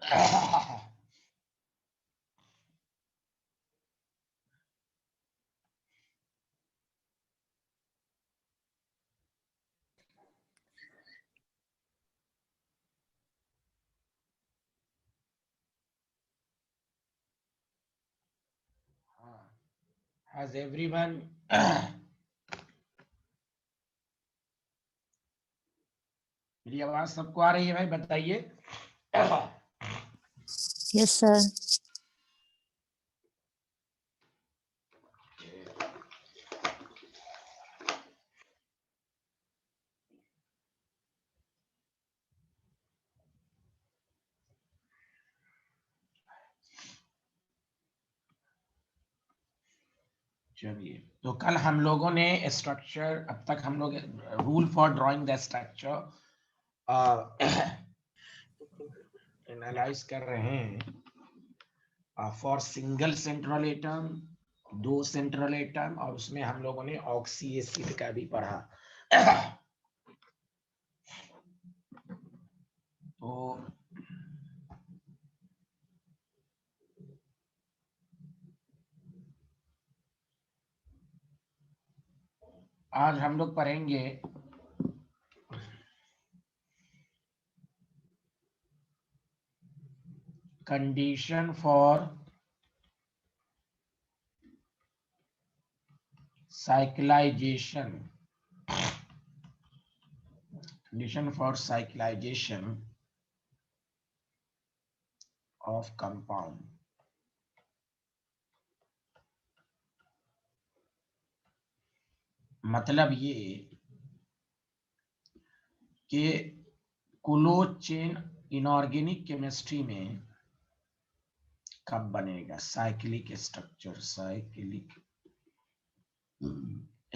Has everyone मेरी आवाज सबको आ रही है भाई, बताइए। Yes sir. चलिए, तो कल हम लोगों ने स्ट्रक्चर, अब तक हम लोग rule for drawing the structure analyse कर रहे हैं for single central atom, 2 central atom, और उसमें हम लोगों ने ऑक्सी एसिड का भी पढ़ा। तो आज हम लोग पढ़ेंगे condition for cyclization, condition for cyclization of compound। मतलब ये कि क्लोज चेन इनऑर्गेनिक केमिस्ट्री में कब बनेगा साइक्लिक स्ट्रक्चर, साइक्लिक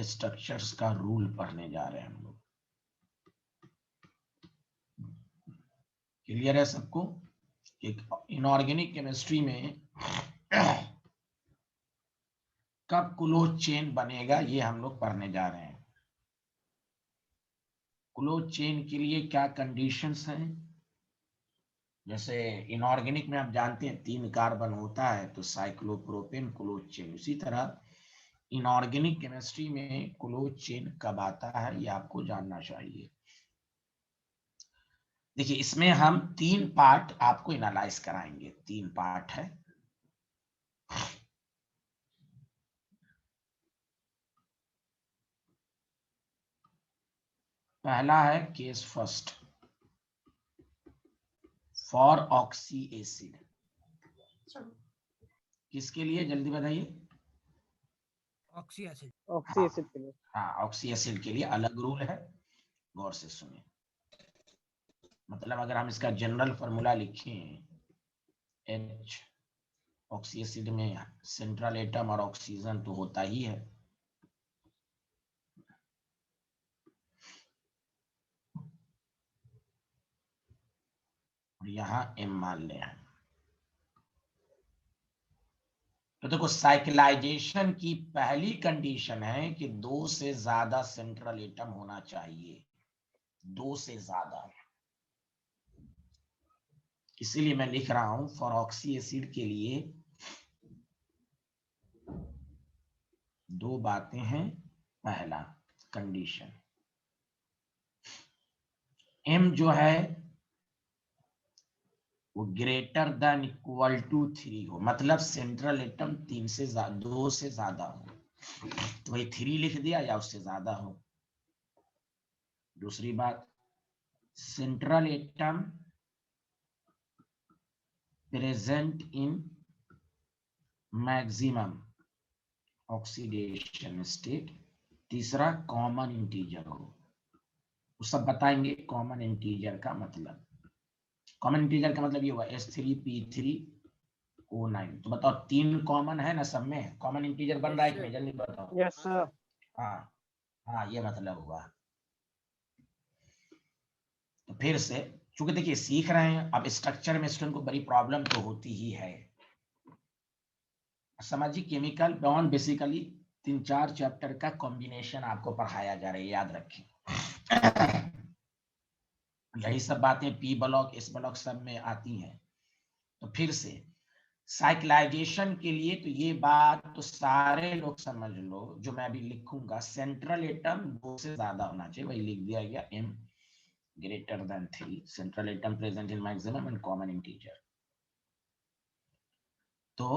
स्ट्रक्चर्स का रूल पढ़ने जा रहे हैं हम लोग। क्लियर है सबको? एक इनऑर्गेनिक केमिस्ट्री में कब क्लोज चेन बनेगा ये हम लोग पढ़ने जा रहे हैं। क्लोज चेन के लिए क्या कंडीशंस हैं? जैसे इनऑर्गेनिक में आप जानते हैं 3 कार्बन होता है तो साइक्लोप्रोपेन क्लोज चेन। उसी तरह इनऑर्गेनिक केमिस्ट्री में क्लोज चेन कब आता है ये आपको जानना चाहिए। देखिए, इसमें हम 3 पार्ट आपको एनालाइज कराएंगे। 3 पार्ट है। पहला है case first for oxy acid. किसके लिए जल्दी बताइए? Oxy acid. ऑक्सी एसिड के लिए। हाँ, ऑक्सी एसिड के लिए अलग रूल है, गौर से सुनिए। मतलब अगर हम इसका जनरल फॉर्मूला लिखें, H ऑक्सी एसिड में सेंट्रल एटम और ऑक्सीजन तो होता ही है। और यहाँ M मान लें। तो देखो, साइक्लाइजेशन की पहली कंडीशन है कि 2 से ज्यादा सेंट्रल एटम होना चाहिए। 2 से ज्यादा। इसीलिए मैं लिख रहा हूं फॉर ऑक्सी एसिड के लिए 2 बातें हैं। पहला कंडीशन, M जो है वो ग्रेटर देन इक्वल टू 3 हो, मतलब सेंट्रल एटम 2 से ज्यादा हो। तो वही 3 लिख दिया या उससे ज्यादा हो। दूसरी बात, central atom present in maximum oxidation state. तीसरा, कॉमन इंटीजर हो। वो सब बताएंगे कॉमन इंटीजर का मतलब। कॉमन इंटीजर का मतलब ये हुआ S3P3O9। तो बताओ 3 कॉमन है ना सब में? कॉमन इंटीजर बन रहा है कि नहीं? जल्दी बताओ। Yes sir. हाँ हाँ, ये मतलब हुआ। तो फिर से, चूंकि देखिए सीख रहे हैं, अब स्ट्रक्चर में स्टूडेंट को बड़ी प्रॉब्लम तो होती ही है। समझिए, केमिकल बॉन्ड बेसिकली 3-4 चैप्टर का कॉम्बिनेशन आपको पढ़ाया जा रहा है, याद रखें। यही सब बातें पी ब्लॉक, एस ब्लॉक सब में आती हैं। तो फिर से साइक्लाइजेशन के लिए तो ये बात तो सारे लोग समझ लो, जो मैं अभी लिखूंगा सेंट्रल एटम 2 से ज्यादा होना चाहिए, वही लिख दिया गया m greater than 3, central atom present in maximum and common integer। तो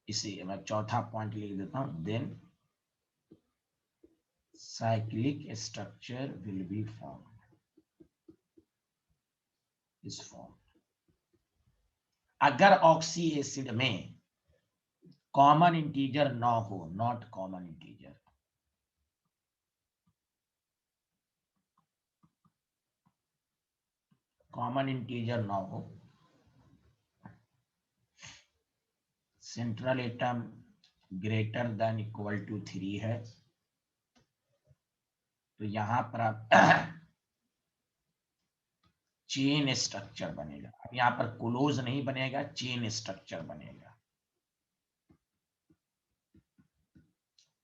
इसी मैं चौथा पॉइंट लिख देता हूं, then cyclic structure will be formed इस फॉर्म। अगर ऑक्सी एसिड में कॉमन इंटीजर ना हो, not common integer, common integer ना हो, central atom greater than equal to 3 है, तो यहां पर आप चेन स्ट्रक्चर बनेगा। अब यहां पर क्लोज नहीं बनेगा, चेन स्ट्रक्चर बनेगा।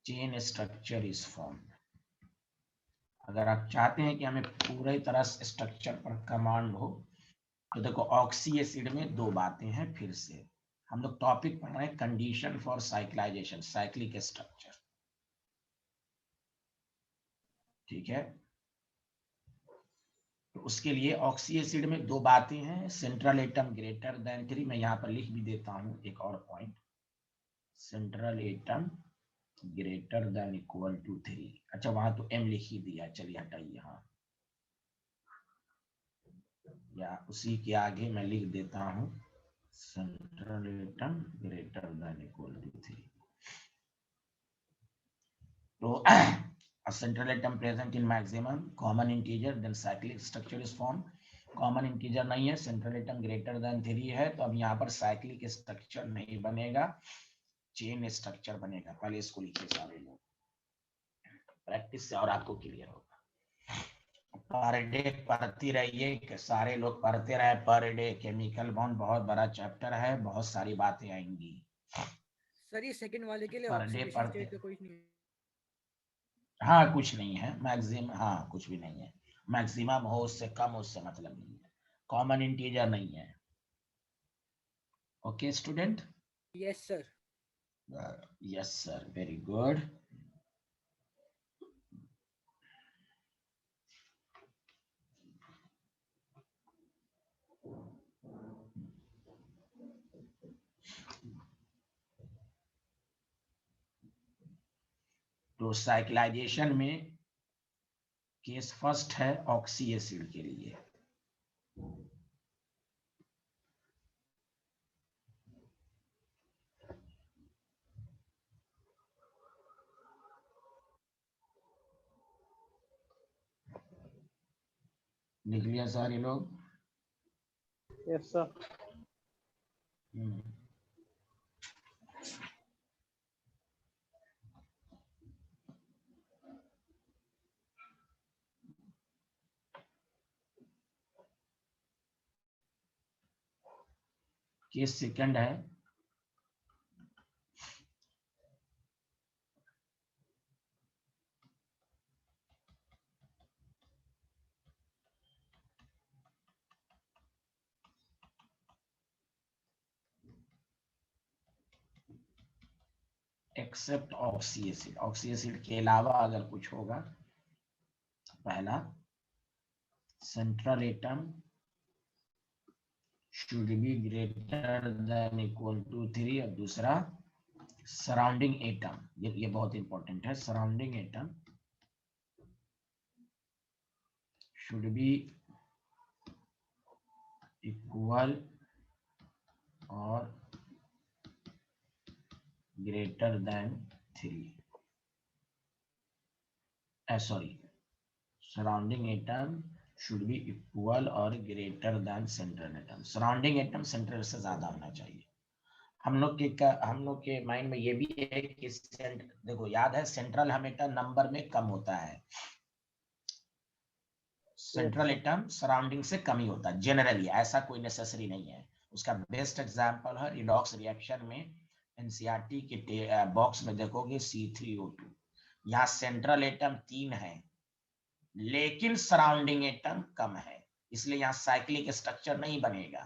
Chain structure is form. अगर आप चाहते हैं कि हमें पूरी तरह से स्ट्रक्चर पर कमांड हो, तो देखो ऑक्सी एसिड में 2 बातें हैं। फिर से हम लोग टॉपिक पढ़ रहे हैं condition for cyclisation, cyclic structure, ठीक है। तो उसके लिए ऑक्सी एसिड में 2 बातें हैं, सेंट्रल एटम ग्रेटर देन 3, मैं यहाँ पर लिख भी देता हूँ एक और point, central atom greater than equal to 3। अच्छा वहां तो m लिख ही दिया, चलिए हटाइए, हाँ, या उसी के आगे मैं लिख देता हूँ central atom greater than equal to 3। तो central atom present in maximum common integer, then cyclic structure is formed। Common integer नहीं है, सेंट्रल एटम ग्रेटर देन 3 है, तो अब यहाँ पर साइक्लिक स्ट्रक्चर नहीं बनेगा, चेन स्ट्रक्चर बनेगा। पहले इसको लिखिए सारे लोग, प्रैक्टिस से और आपको क्लियर होगा। पर डे पढ़ती रहिए कि सारे लोग पढ़ते रहे पर डे। केमिकल बॉन्ड बहुत बड़ा चैप्टर है, बहुत सारी बातें आएंगी। सर ये सेकंड वाले के लिए पर डे ऑक्सीडेशन पढ़ते, स्टेट का कुछ नहीं? हाँ कुछ नहीं है मैक्सिमम, हाँ कुछ भी नहीं है, मैक्सिमम हो उससे कम हो उससे मतलब नहीं है, कॉमन इंटीजर नहीं है। Okay student? Yes sir. Yes sir, very good. तो साइक्लाइजेशन में केस फर्स्ट है ऑक्सी एसिड के लिए। लिख लिया सारे लोग? Yes sir. केस सेकंड है except oxy acid. Oxy acid के अलावा अगर कुछ होगा, पहला central atom should be greater than equal to 3, और दूसरा सराउंडिंग एटम, ये बहुत इंपॉर्टेंट है, surrounding atom should be equal और greater than 3, sorry, surrounding atom should be equal और greater than central atom. Surrounding atom central से ज्यादा होना चाहिए। हम लोग के माइंड में ये भी है कि देखो याद है, सेंट्रल हमेशा नंबर में कम होता है, सेंट्रल एटम सराउंडिंग से कम ही होता है जनरली, ऐसा कोई नेसेसरी नहीं है। उसका बेस्ट एग्जांपल है रिडॉक्स रिएक्शन में, एनसीईआरटी के बॉक्स में देखोगे C3O2, यहाँ सेंट्रल एटम 3 है लेकिन सराउंडिंग एटम कम है, इसलिए यहाँ साइक्लिक स्ट्रक्चर नहीं बनेगा।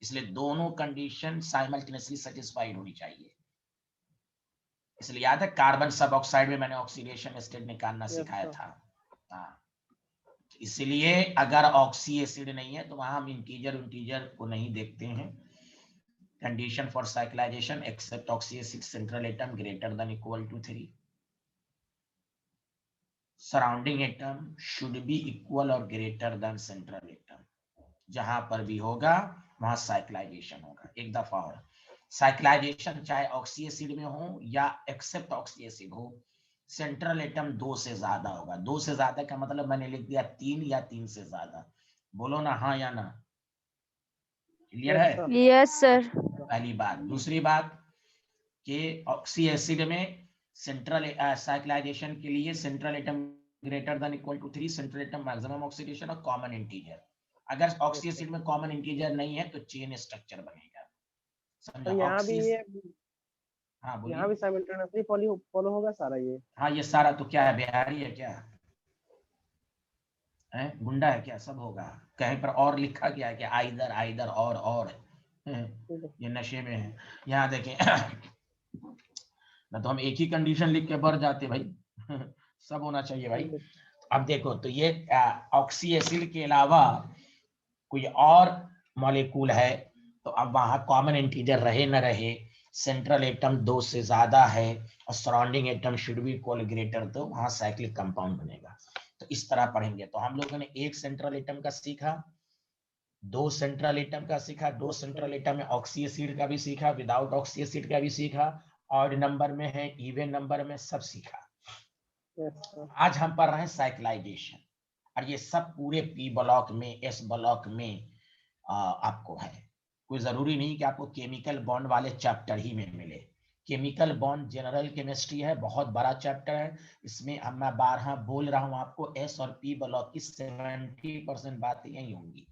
इसलिए दोनों कंडीशन साइमल्टेनियसली सेटिस्फाइड होनी चाहिए। इसलिए याद है कार्बन सब ऑक्साइड में मैंने ऑक्सीडेशन स्टेट निकालना सिखाया था। हाँ, इसलिए अगर ऑक्सी एसिड नहीं है तो वहां हम इंटीजर को नहीं देखते हैं। Condition for cyclisation except oxy acid central atom greater than equal to 3, surrounding atom should be equal और ग्रेटर देन सेंट्रल एटम। जहां पर भी होगा वहां साइक्लाइजेशन होगा। एक दफा और साइक्लाइजेशन चाहे ऑक्सी एसिड में हो या एक्सेप्ट ऑक्सी एसिड हो, सेंट्रल एटम 2 से ज्यादा होगा। 2 से ज्यादा का मतलब मैंने लिख दिया 3 या 3 से ज्यादा। बोलो ना हाँ या ना, क्लियर है? Yes sir. पहली बात। दूसरी बात कि ऑक्सी एसिड में सेंट्रल साइक्लाइजेशन के लिए central atom greater than equal to 3, central atom maximum oxidation और कॉमन इंटीजर। अगर ऑक्सी एसिड में कॉमन इंटीजर नहीं है तो चेन स्ट्रक्चर बनेगा। समझा? यहाँ भी ये हाँ बोलिए। यहाँ भी साइमल्टेनियसली फॉलो होगा सारा ये। हाँ ये सारा तो क्या है, बिहारी है क्या है, गुंडा है क्या? सब होगा। कहीं पर और लिखा गया है कि आइदर आइदर और ये नशे में है। यहाँ देखें ना तो हम एक ही कंडीशन लिख के बढ़ जाते भाई सब होना चाहिए भाई। अब देखो तो ये ऑक्सी एसिड के अलावा कोई और मॉलिक्यूल है तो अब वहां कॉमन इंटीजर रहे न रहे, सेंट्रल एटम 2 से ज्यादा है और surrounding atom should be equal greater, तो वहां साइक्लिक कंपाउंड बनेगा। तो इस तरह पढ़ेंगे। तो हम लोगों ने एक सेंट्रल एटम का सीखा, 2 सेंट्रल एटम का सीखा, 2 सेंट्रल एटम में ऑक्सी एसिड का भी सीखा, विदाउट ऑक्सी एसिड का भी सीखा, ऑड नंबर में है, इवन नंबर में, सब सीखा। आज हम पढ़ रहे हैं साइक्लाइजेशन, और ये सब पूरे पी ब्लॉक में, एस ब्लॉक में आपको है। कोई जरूरी नहीं कि आपको केमिकल बॉन्ड वाले चैप्टर ही में मिले। केमिकल बॉन्ड जनरल केमिस्ट्री है, बहुत बड़ा चैप्टर है। इसमें अब मैं 12 बोल रहा हूं आपको, एस और पी ब्लॉक की 70% बातें यही होंगी।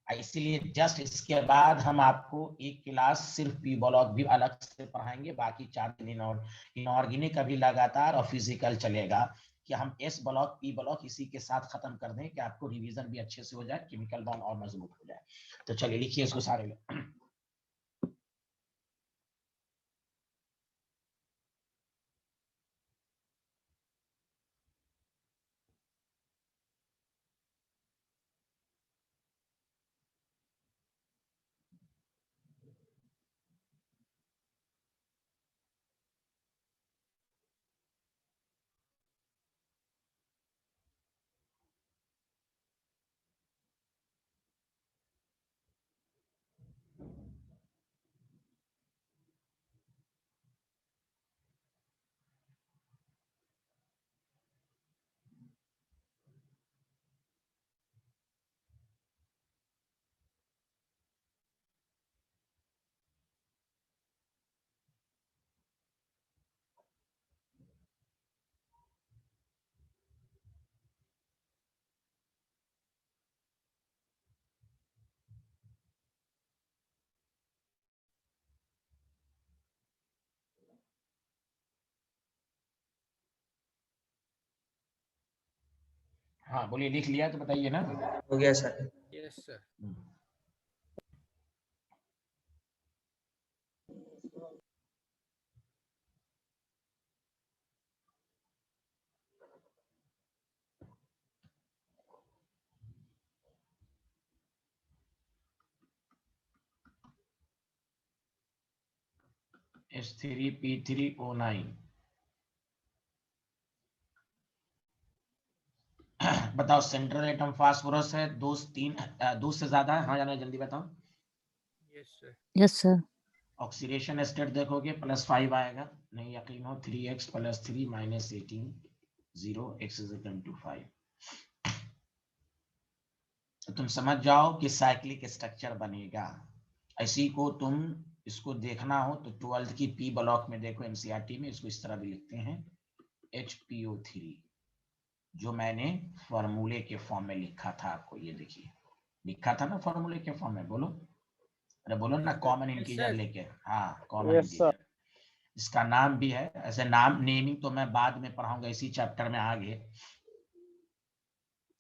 इसीलिए जस्ट इसके बाद हम आपको एक क्लास सिर्फ पी ब्लॉक भी अलग से पढ़ाएंगे, बाकी 4 दिन इनऑर्गेनिक का भी लगातार और फिजिकल चलेगा, कि हम एस ब्लॉक पी ब्लॉक इसी के साथ खत्म कर दें कि आपको रिवीजन भी अच्छे से हो जाए, केमिकल बॉन्ड और मजबूत हो जाए। तो चलिए लिखिए इसको सारे लोग। हाँ बोलिए, लिख लिया तो बताइए ना। हो गया सर। Yes sir. H3P3O9 बताओ, सेंट्रल एटम फास्फोरस है, 2 से ज्यादा है, हाँ या नहीं, जल्दी बताओ। Yes sir. Yes sir. Oxidation state देखोगे +5 आएगा, नहीं यकीन हो 3x + 3 - 18 0 x = 5। तो तुम समझ जाओ कि साइक्लिक स्ट्रक्चर बनेगा। इसी को तुम इसको देखना हो तो 12th की पी ब्लॉक में देखो, एनसीईआरटी में इसको इस तरह भी लिखते हैं, HPO3, जो मैंने फॉर्मूले के फॉर्म में लिखा था आपको। ये देखिए लिखा था ना फॉर्मूले के फॉर्म में, बोलो, अरे बोलो ना, कॉमन इंटीजर लेके। हाँ कॉमन इंटीजर, इसका नाम भी है ऐसे। नाम नेमिंग तो मैं बाद में पढ़ाऊंगा इसी चैप्टर में आगे।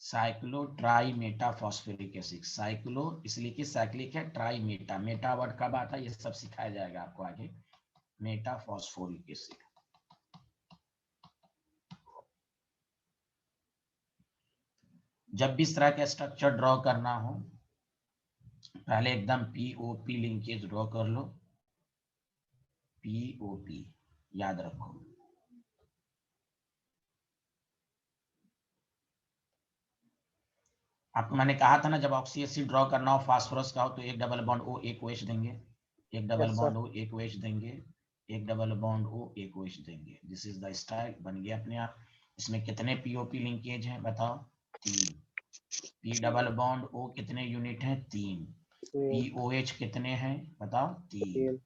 Cyclo try Meta phosphoric acid, cyclo इसलिए कि साइक्लिक है, ट्राई मेटा, मेटा वर्ड कब आता है ये सब सिखाया जाएगा आपको आगे। Meta phosphoric acid. जब भी इस तरह का स्ट्रक्चर ड्रॉ करना हो पहले एकदम पीओपी लिंकेज ड्रॉ कर लो, पीओपी याद रखो। आपको मैंने कहा था ना जब ऑक्सी एसिड ड्रॉ करना हो फास्फोरस का हो तो एक डबल बॉन्ड ओ एक OH देंगे, एक डबल Yes, बॉन्ड sir. ओ एक OH देंगे, एक डबल बॉन्ड ओ एक OH देंगे। दिस इज द स्टाइल, बन गया अपने आप। इसमें कितने पीओपी लिंकेज हैं बताओ? 3। पी डबल बॉन्ड ओ कितने यूनिट हैं? 3। पीओएच कितने हैं बताओ? 3।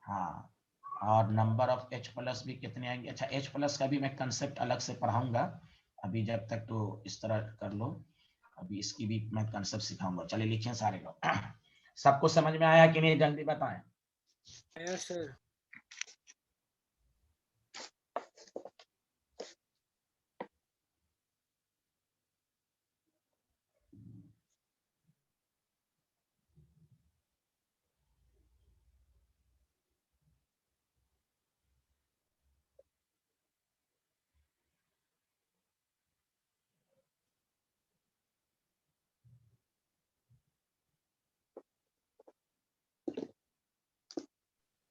हाँ, और नंबर ऑफ H प्लस भी कितने आएंगे? अच्छा, H प्लस का भी मैं कंसेप्ट अलग से पढ़ाऊंगा, अभी जब तक तो इस तरह कर लो, अभी इसकी भी मैं कंसेप्ट सिखाऊंगा। चलिए लिखिए सारे लोग। सबको समझ में आया कि नहीं जल्दी बताएं। Yes, sir.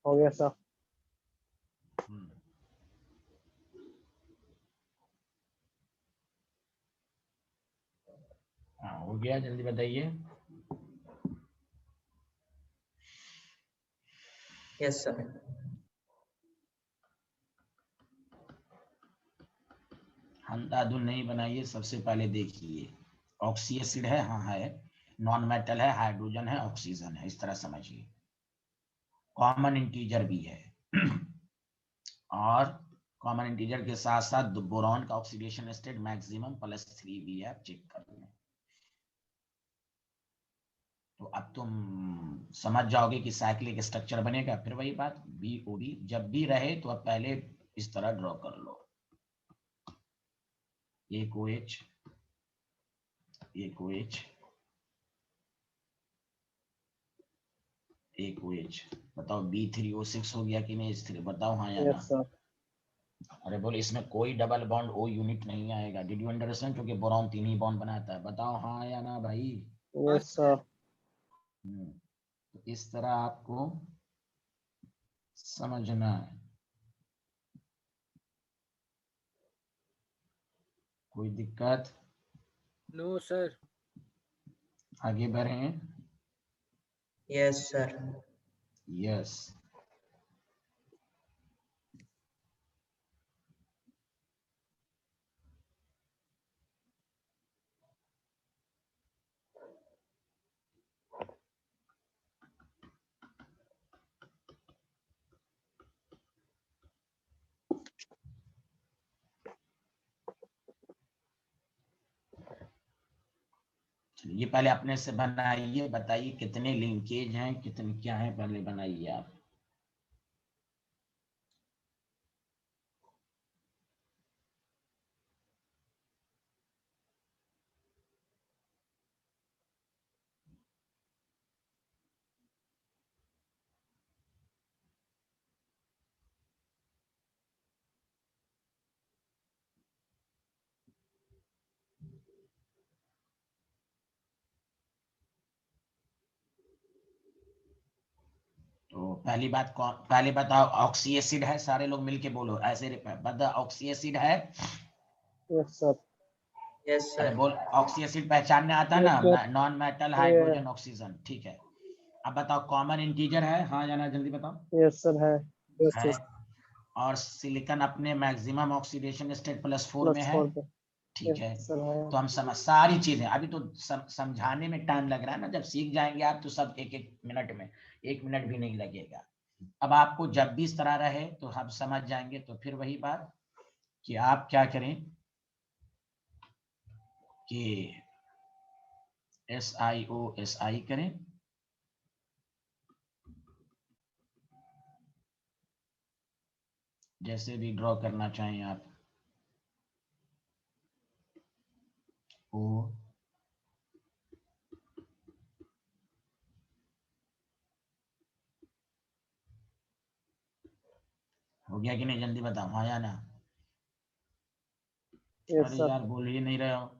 हो गया सर। हाँ हो गया, जल्दी बताइए। Yes sir. अंधाधुन नहीं बनाइए, सबसे पहले देखिए ऑक्सी एसिड है, हाँ है, नॉन मेटल है, हाइड्रोजन है, ऑक्सीजन है, इस तरह समझिए। कॉमन इंटीजर भी है और कॉमन इंटीजर के साथ साथ बोरॉन का ऑक्सीडेशन स्टेट मैक्सिमम +3 भी है, चेक कर लें। तो अब तुम समझ जाओगे कि साइक्लिक स्ट्रक्चर बनेगा। फिर वही बात, बीओबी जब भी रहे तो अब पहले इस तरह ड्रॉ कर लो, एक OH, एक OH, एक OH। बताओ B3O6 हो गया कि नहीं? S3 बताओ हाँ या ना। Yes, sir. अरे बोले इसमें कोई डबल बॉन्ड O यूनिट नहीं आएगा। Did you understand? क्योंकि बोरॉन 3 ही बॉन्ड बनाता है। बताओ हाँ या ना भाई। Yes, sir. तो इस तरह आपको समझना है। कोई दिक्कत? No, sir. आगे बढ़ें। Yes sir. यस, ये पहले अपने से बनाइए, बताइए कितने लिंकेज हैं, कितने क्या है, पहले बनाइए आप। तो पहली बात कौन, पहले बताओ ऑक्सी एसिड है? सारे लोग मिलके बोलो, ऐसे बता, ऑक्सी एसिड है? Yes, sir. यस अरे सर। बोल, ऑक्सी एसिड पहचानने आता है Yes, sir. ना, non metal, Yeah. Hydrogen, oxygen, ठीक है। अब बताओ कॉमन इंटीजर है हाँ या ना, जल्दी बताओ। Yes, sir. है. Yes, है। sir. और सिलिकॉन अपने मैक्सिमम ऑक्सीडेशन स्टेट +4 में है, +4 पे. ठीक Yes, है। sir. है. तो हम समझ सारी चीजें, अभी तो समझाने में टाइम लग रहा है ना, जब सीख जाएंगे आप तो सब एक एक मिनट में, 1 मिनट भी नहीं लगेगा। अब आपको जब भी इस तरह रहे तो हम समझ जाएंगे। तो फिर वही बात कि आप क्या करें कि SiO करें, जैसे भी ड्रॉ करना चाहें आप। ओ हो गया कि नहीं, जल्दी बताओ, हाँ या ना? यस अरे सर। यार बोल ही नहीं रहे हो।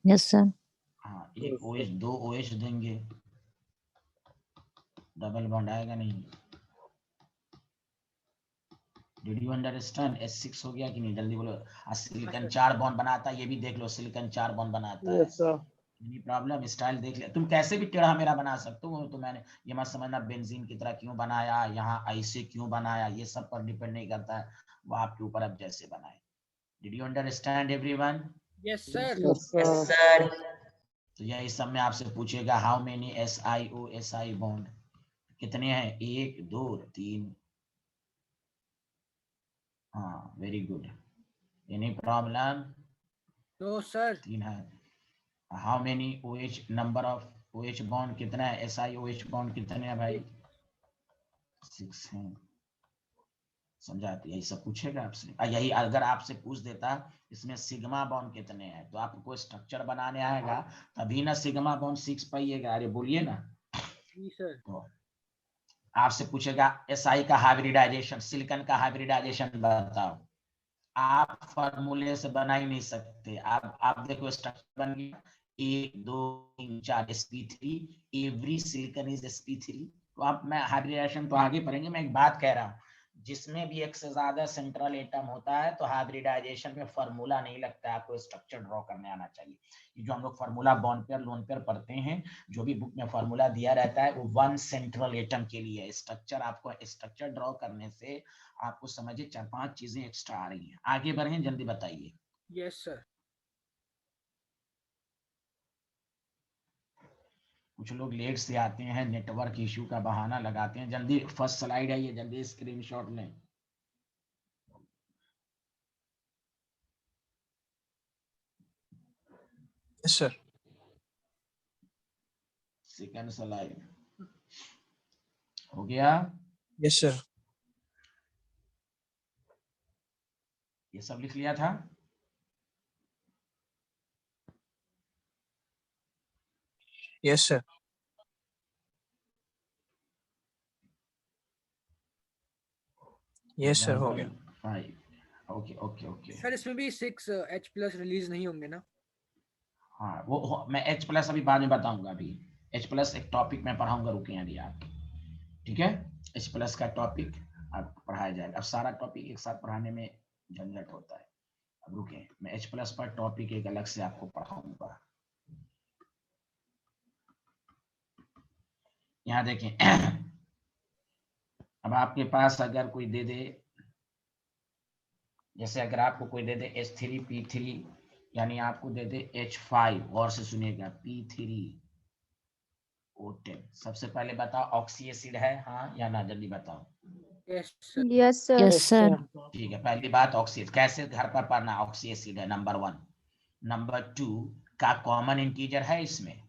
Yes sir. हाँ, एक OH, 2 OH देंगे, डबल बॉन्ड आएगा नहीं। Did you understand? S6 हो गया कि नहीं, जल्दी बोलो। सिलिकॉन 4 बॉन्ड बनाता है, ये भी देख लो, सिलिकॉन 4 बॉन्ड बनाता है। Yes sir. Any problem? Style देख ले, तुम कैसे भी टेढ़ा मेरा बना सकते हो, तो मैंने ये मत समझना बेंजीन की तरह क्यों बनाया, यहाँ ऐसे क्यों बनाया, ये सब पर डिपेंड नहीं करता है, वो आपके ऊपर अब जैसे बनाए। Did you understand everyone? Yes sir. Yes Yes, sir. sir. तो यही सब में आपसे पूछेगा हाउ मेनी SiO बॉन्ड, कितने हैं, 1 2 3। हाँ very good. Any problem? No sir. 3 है। How many OH, number of OH bond कितना है, SiOH बॉन्ड कितने हैं भाई? 6 हैं। समझा? तो यही सब पूछेगा आपसे। यही अगर आपसे पूछ देता इसमें सिग्मा बॉन्ड कितने हैं, तो आपको कोई स्ट्रक्चर बनाने आएगा तभी ना सिग्मा बॉन्ड 6 पाइएगा। अरे बोलिए ना। जी सर। तो आपसे पूछेगा SI का हाइब्रिडाइजेशन, सिलिकॉन का हाइब्रिडाइजेशन बताओ। आप फॉर्मूले से बना ही नहीं सकते। आप देखो स्ट्रक्चर बन गया 1 2 3 4 sp3, every silicon is sp3। तो आप, मैं हाइब्रिडाइजेशन तो आगे पढ़ेंगे, मैं एक बात कह रहा हूँ, जिसमें भी एक से ज्यादा सेंट्रल एटम होता है तो हाइब्रिडाइजेशन में फॉर्मूला नहीं लगता है, आपको स्ट्रक्चर ड्रॉ करने आना चाहिए। ये जो हम लोग formula bond pair lone pair पढ़ते हैं, जो भी बुक में फॉर्मूला दिया रहता है वो 1 सेंट्रल एटम के लिए है। स्ट्रक्चर, आपको स्ट्रक्चर ड्रॉ करने से आपको समझिए 4-5 चीजें एक्स्ट्रा आ रही हैं। आगे बढ़ें, जल्दी बताइए। Yes sir. कुछ लोग लेट से आते हैं, नेटवर्क इश्यू का बहाना लगाते हैं। जल्दी फर्स्ट स्लाइड है ये, जल्दी स्क्रीनशॉट लें। Yes, sir. सेकंड स्लाइड हो गया। Yes, sir. ये सब लिख लिया था? Yes, sir. Yes, sir. हो गया। 5। Okay okay okay. सर इसमें भी 6H+ रिलीज नहीं होंगे ना? हाँ वो मैं H+ अभी बाद में बताऊंगा। अभी H+ एक टॉपिक में पढ़ाऊंगा, रुके अभी आप, ठीक है? H+ का टॉपिक आपको पढ़ाया जाएगा। अब सारा टॉपिक एक साथ पढ़ाने में झंझट होता है। अब रुके, मैं H+ पर टॉपिक एक अलग से आपको पढ़ाऊंगा। यहाँ देखें अब आपके पास अगर कोई दे दे, जैसे अगर आपको कोई दे दे H3P3, यानी आपको दे दे H5, और से सुनिएगा P3O10, सबसे पहले बताओ ऑक्सी एसिड है हाँ या ना, जल्दी बताओ। Yes sir. Yes sir. Yes sir. ठीक है, पहली बात ऑक्सी कैसे घर पर पढ़ना, ऑक्सी एसिड है नंबर 1। नंबर 2 का कॉमन इंटीजर है इसमें?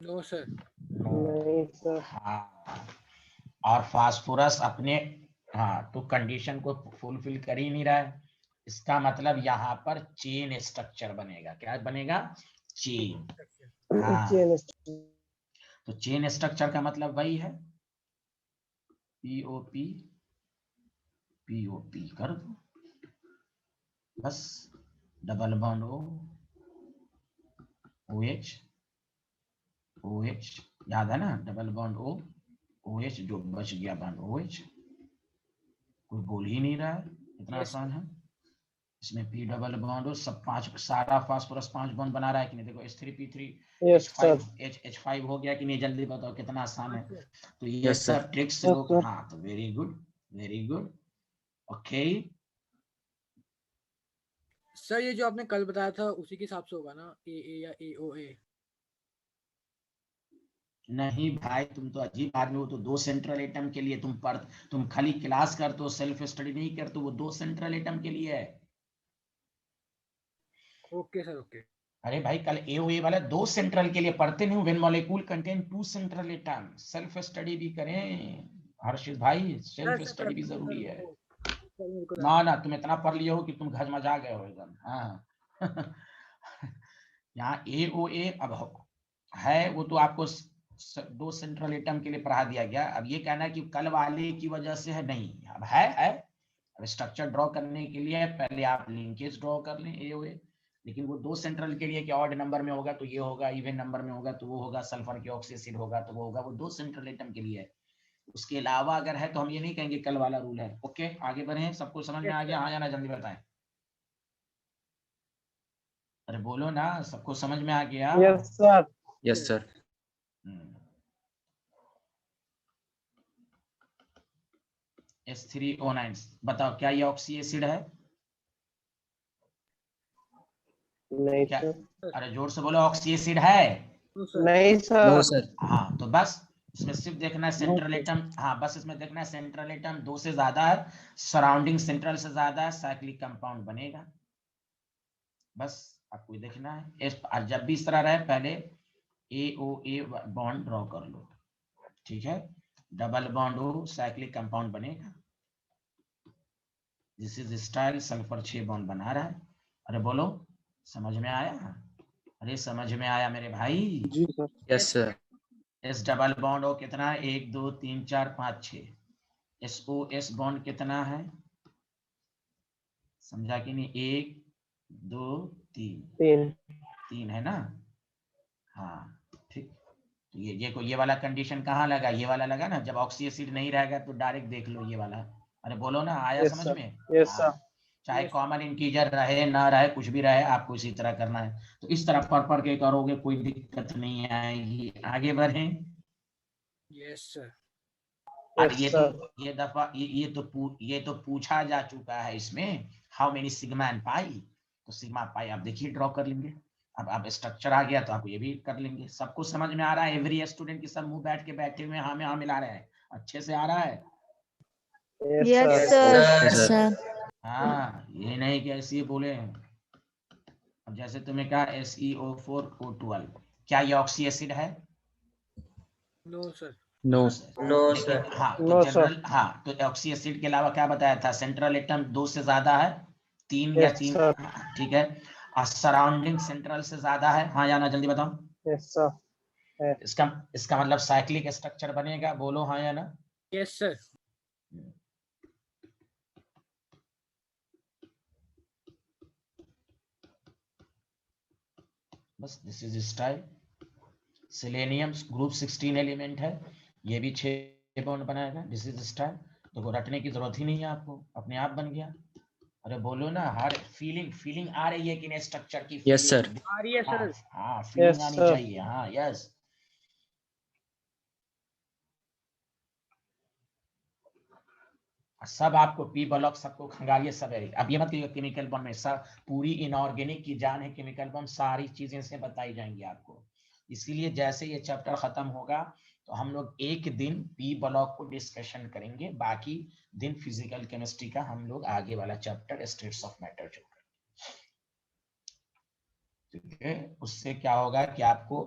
No sir. नहीं सर। हाँ, और फास्फोरस अपने, हाँ तो कंडीशन को फुलफिल कर ही नहीं रहा है। इसका मतलब यहाँ पर चेन स्ट्रक्चर बनेगा। क्या बनेगा? चेन। हाँ, तो चेन स्ट्रक्चर का मतलब वही है, POP POP कर दो बस, डबल बॉन्ड OH OH, याद है ना, डबल बॉन्ड OH, जो बच गया बॉन्ड OH। कोई बोल ही नहीं रहा है, इतना Yes, आसान है। इसमें P डबल बॉन्ड सब 5, सारा फास्फोरस 5 बॉन्ड बना रहा है कि नहीं? देखो H3P3 यस सर। H5 हो गया कि नहीं, जल्दी बताओ, कितना आसान है। तो ये Yes, sir. सब ट्रिक्स Yes, लोग, sir. हाँ तो very good very good. Okay, sir ये जो आपने कल बताया था उसी के हिसाब से होगा ना, AA या AOA? नहीं भाई, तुम तो अजीब आदमी हो। तो 2 सेंट्रल एटम के लिए तुम खाली क्लास करते हो, सेल्फ स्टडी नहीं करते। वो 2 सेंट्रल एटम के लिए है। Okay sir, okay. अरे भाई, कल AOA वाला 2 सेंट्रल के लिए पढ़ते नहीं, when molecule contain 2 central atom. Self study भी करें हर्षित भाई, सेल्फ स्टडी भी जरूरी है। ना ना, तुम इतना पढ़ लिए हो कि तुम घजमजा गए हो एकदम। हाँ यहाँ AOA अब है, वो तो आपको 2 सेंट्रल एटम के लिए पढ़ा दिया गया। अब ये कहना है कि कल वाले की वजह से है, नहीं, अब है। अब स्ट्रक्चर ड्रॉ करने के लिए पहले आप लिंकेज ड्रॉ कर लें AOA, लेकिन वो 2 सेंट्रल के लिए कि ऑड नंबर में होगा तो ये होगा, इवन नंबर में होगा तो वो होगा, सल्फर की ऑक्सी एसिड होगा तो वो होगा, वो 2 सेंट्रल एटम के लिए है। उसके अलावा अगर है तो हम ये नहीं कहेंगे कल वाला रूल है। ओके, आगे बढ़े, सबको समझ में आ गया? हाँ या ना, जल्दी बताएं। अरे बोलो ना, सबको समझ में आ गया? Yes sir. Yes sir. H3O9 बताओ, क्या ये ऑक्सी एसिड है? नहीं क्या? सर। अरे जोर से बोलो, ऑक्सी एसिड है? नहीं नो सर। सर। हाँ, तो बस इसमें सिर्फ देखना है सेंट्रल एटम। हाँ, बस इसमें देखना है सेंट्रल एटम 2 से ज्यादा है, सराउंडिंग सेंट्रल से ज्यादा है, साइक्लिक कंपाउंड बनेगा। बस आपको देखना है। और जब भी इस तरह रहे, पहले AOA बॉन्ड ड्रॉ कर लो, ठीक है? डबल बॉन्ड हो, साइक्लिक कंपाउंड बनेगा। This is style, sulphur 6 bond बना रहा है। अरे बोलो, समझ में आया? अरे समझ में आया मेरे भाई? जी sir. Yes sir. S double bond हो कितना है? 1 2 3 4 5 6। SOS बॉन्ड कितना है? समझा कि नहीं? 1 2 3 3 है ना? हाँ, ठीक। तो ये वाला कंडीशन कहाँ लगा? ये वाला लगा ना, जब ऑक्सी एसिड नहीं रहेगा तो डायरेक्ट देख लो ये वाला। अरे बोलो ना, आया यस समझ सर। में? यस हाँ, सर। चाहे Yes. कॉमन इंटीजर रहे ना रहे, कुछ भी रहे, आपको इसी तरह करना है। तो इस तरह पढ़ के करोगे, कोई दिक्कत नहीं आएगी। आगे बढ़े। Yes sir. अब यस ये सर। तो ये दफा ये तो पूछा जा चुका है इसमें, how many sigma and pi. तो सिग्मा पाई आप देखिए ड्रॉ कर लेंगे। अब स्ट्रक्चर आ गया तो आप ये भी कर लेंगे। सबको समझ में आ रहा है? एवरी स्टूडेंट की सब मुंह बैठे हुए हाँ में हाँ मिला रहे हैं, अच्छे से आ रहा है? Yes Yes, sir. Yes, sir. sir. Yes, sir. हाँ, ये नहीं कि ऐसे ही बोले। अब जैसे तुम्हें कहा SeO4O12, क्या ये ऑक्सी एसिड है? No sir. नो। No, लेकिन sir. हाँ, तो नो सर। जनरल, हाँ, तो ऑक्सी एसिड के अलावा क्या बताया था? सेंट्रल एटम 2 से ज्यादा है, 3 या यस 3, सर। ठीक है। और सराउंडिंग सेंट्रल से ज्यादा है, हाँ या ना, जल्दी बताओ। Yes sir. इसका मतलब साइक्लिक स्ट्रक्चर बनेगा, बोलो हाँ या ना। Yes sir. बस this is style. Selenium group 16 element है, ये भी 6 बॉन्ड बनाएगा। This is style. देखो, रटने की जरूरत ही नहीं है आपको, अपने आप बन गया। अरे बोलो ना, हर फीलिंग आ रही है कि नहीं? स्ट्रक्चर की यस सर। फीलिंग। आ रही है हाँ सर। हाँ, फीलिंग यस आनी सर। चाहिए। हाँ, यस। सब आपको पी ब्लॉक सबको खंगालिए सब है। अब ये मत कहिए केमिकल बॉन्ड में सब पूरी इनऑर्गेनिक की जान है, केमिकल बॉन्ड सारी चीजें से बताई जाएंगी आपको। इसीलिए जैसे ये चैप्टर खत्म होगा तो हम लोग एक दिन पी ब्लॉक को डिस्कशन करेंगे, बाकी दिन फिजिकल केमिस्ट्री का हम लोग आगे वाला चैप्टर स्टेट्स ऑफ मैटर जो करेंगे। ठीक है, उससे क्या होगा कि आपको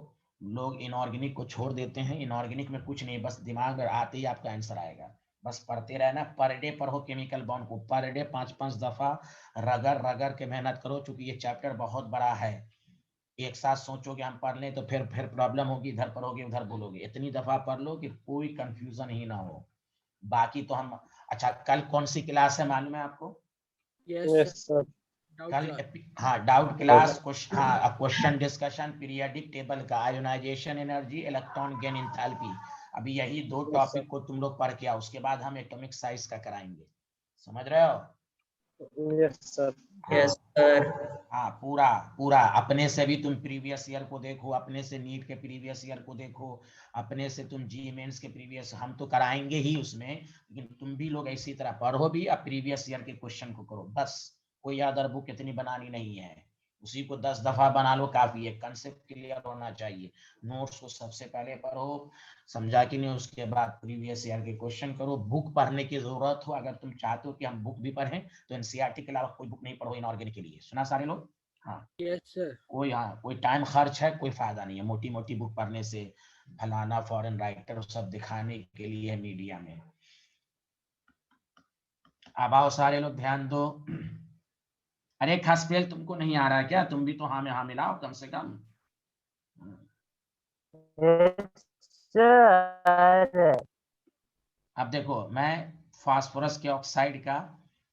लोग इनऑर्गेनिक को छोड़ देते हैं। इनऑर्गेनिक में कुछ नहीं, बस दिमाग में आते ही आपका आंसर आएगा। बस पढ़ते रहना, पर डे पढ़ो केमिकल बॉन्ड को, पर डे 5-5 दफा रगड़ के मेहनत करो, क्योंकि ये चैप्टर बहुत बड़ा है। एक साथ सोचोगे हम पढ़ लें तो फिर प्रॉब्लम होगी, इधर पढ़ोगे उधर भूलोगे। इतनी दफा पढ़ लो कि कोई कंफ्यूजन ही ना हो। बाकी तो हम, अच्छा, कल कौन सी क्लास है मालूम है आपको? Yes yes sir. Sir. Doubt कल क्लास। हाँ, doubt class, question discussion, periodic table का, ionization energy, electron gain enthalpy. अभी यही 2 यस टॉपिक सर। को तुम लोग पढ़ के आओ, उसके बाद हम एटॉमिक साइज का कराएंगे। समझ रहे हो? Yes sir. Yes, हाँ sir. हाँ, पूरा पूरा अपने से भी तुम प्रीवियस ईयर को देखो, अपने से नीट के प्रीवियस ईयर को देखो, अपने से तुम जी मेंस के प्रीवियस, हम तो कराएंगे ही उसमें, लेकिन तुम भी लोग इसी तरह पढ़ो भी, अब प्रीवियस ईयर के क्वेश्चन को करो। बस कोई अदर बुक इतनी बनानी नहीं है, उसी को 10 दफा बना लो, काफी है। कंसेप्ट क्लियर होना चाहिए। नोट्स को सबसे पहले पढ़ो, समझा कि नहीं, उसके बाद प्रीवियस ईयर के क्वेश्चन करो। बुक पढ़ने की जरूरत हो, अगर तुम चाहते हो कि हम बुक भी पढ़ें तो एनसीईआरटी के अलावा कोई बुक नहीं पढ़ो इनऑर्गेनिक के लिए। सुना सारे लोग? हाँ, यस सर। कोई टाइम खर्च है, कोई फायदा नहीं है मोटी मोटी बुक पढ़ने से, फलाना फॉरेन राइटर सब दिखाने के लिए मीडिया में। अब आओ सारे लोग ध्यान दो। अरे खास स्पेल तुमको नहीं आ रहा क्या? तुम भी तो हाँ में हाँ मिलाओ कम से कम। सर अब देखो मैं फास्फोरस के ऑक्साइड का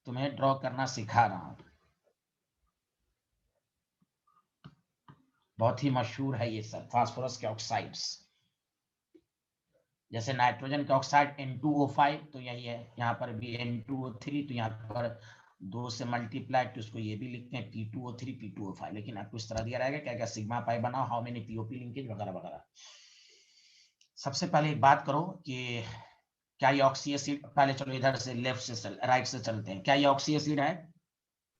तुम्हें ड्रॉ करना सिखा रहा हूं। बहुत ही मशहूर है ये सब फास्फोरस के ऑक्साइड्स। जैसे नाइट्रोजन का ऑक्साइड N2O5 तो यही है, यहाँ पर भी N2O3 तो यहाँ पर 2 से मल्टीप्लाई तो उसको ये भी लिखते हैं P2O3 P2O5, लेकिन आपको इस तरह दिया रहेगा क्या क्या सिग्मा पाई बनाओ, हाउ मेनी पीओपी लिंकेज वगैरह वगैरह। सबसे पहले एक बात करो कि क्या ये ऑक्सी एसिड, पहले चलो इधर से लेफ्ट से राइट से चलते हैं, क्या ये ऑक्सी एसिड है?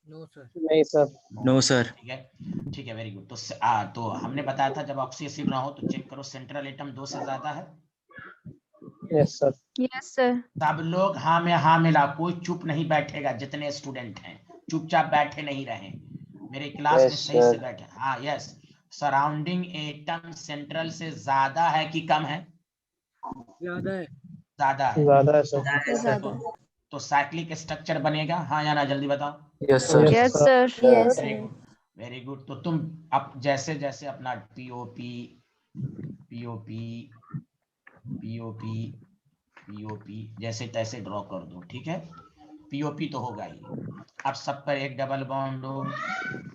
No sir. नहीं सर। No sir. ठीक है वेरी गुड। तो हमने बताया था जब ऑक्सी एसिड ना हो तो चेक करो सेंट्रल एटम 2 से ज्यादा है। Yes sir. Yes sir. सब लोग हाँ में हाँ मिला, कोई चुप नहीं बैठेगा, जितने स्टूडेंट हैं चुपचाप बैठे नहीं रहे, मेरे क्लास में सही से बैठे। हाँ यस, सराउंडिंग एटम सेंट्रल से ज्यादा है कि कम है? ज्यादा है। ज्यादा है। ज्यादा है सर। ज्यादा। तो साइक्लिक स्ट्रक्चर बनेगा, हाँ या ना, जल्दी बताओ। Yes sir. Yes sir. Yes very good. तो तुम अब जैसे जैसे अपना पीओपी पीओपी पीओपी पीओपी जैसे तैसे ड्रॉ कर दो, ठीक है? पीओपी तो होगा ही। अब सब पर एक डबल बॉन्ड हो,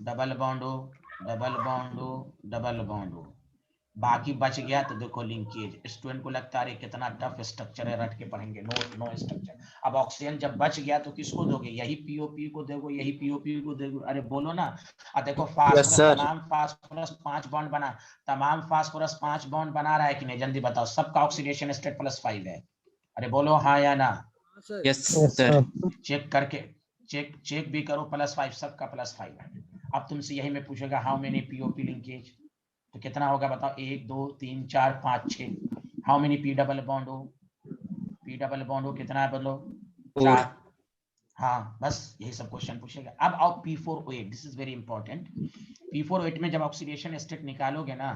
डबल बॉन्ड हो, डबल बॉन्ड हो, डबल बॉन्ड हो, बाकी बच गया तो देखो लिंकेज। स्टूडेंट को लगता है कितना टफ स्ट्रक्चर है, रट के पढ़ेंगे, नो स्ट्रक्चर। अब ऑक्सीजन जब बच गया तो किसको दोगे? यही पीओपी को दोगे, यही पीओपी को दोगे। अरे बोलो ना। अब देखो फास्फोरस, तमाम फास्फोरस 5 बॉन्ड बना, तमाम फास्फोरस 5 बॉन्ड बना रहा है कि नहीं? जल्दी बताओ। सबका ऑक्सीडेशन स्टेट +5 है। अरे बोलो हाँ या ना। हाँ सर। Yes sir. चेक करके चेक भी करो, +5 सबका +5 है। अब तुमसे यही मैं पूछेगा हाउ मेनी पीओपी लिंकेज, तो कितना होगा बताओ? 1 2 3 4 5 6। How many P double bond हो? पी डबल बॉन्ड हो कितना है बोलो? 4। हाँ बस यही सब क्वेश्चन पूछेगा। अब आओ P4O8, this is very important. P4O8 में जब ऑक्सीडेशन स्टेट निकालोगे ना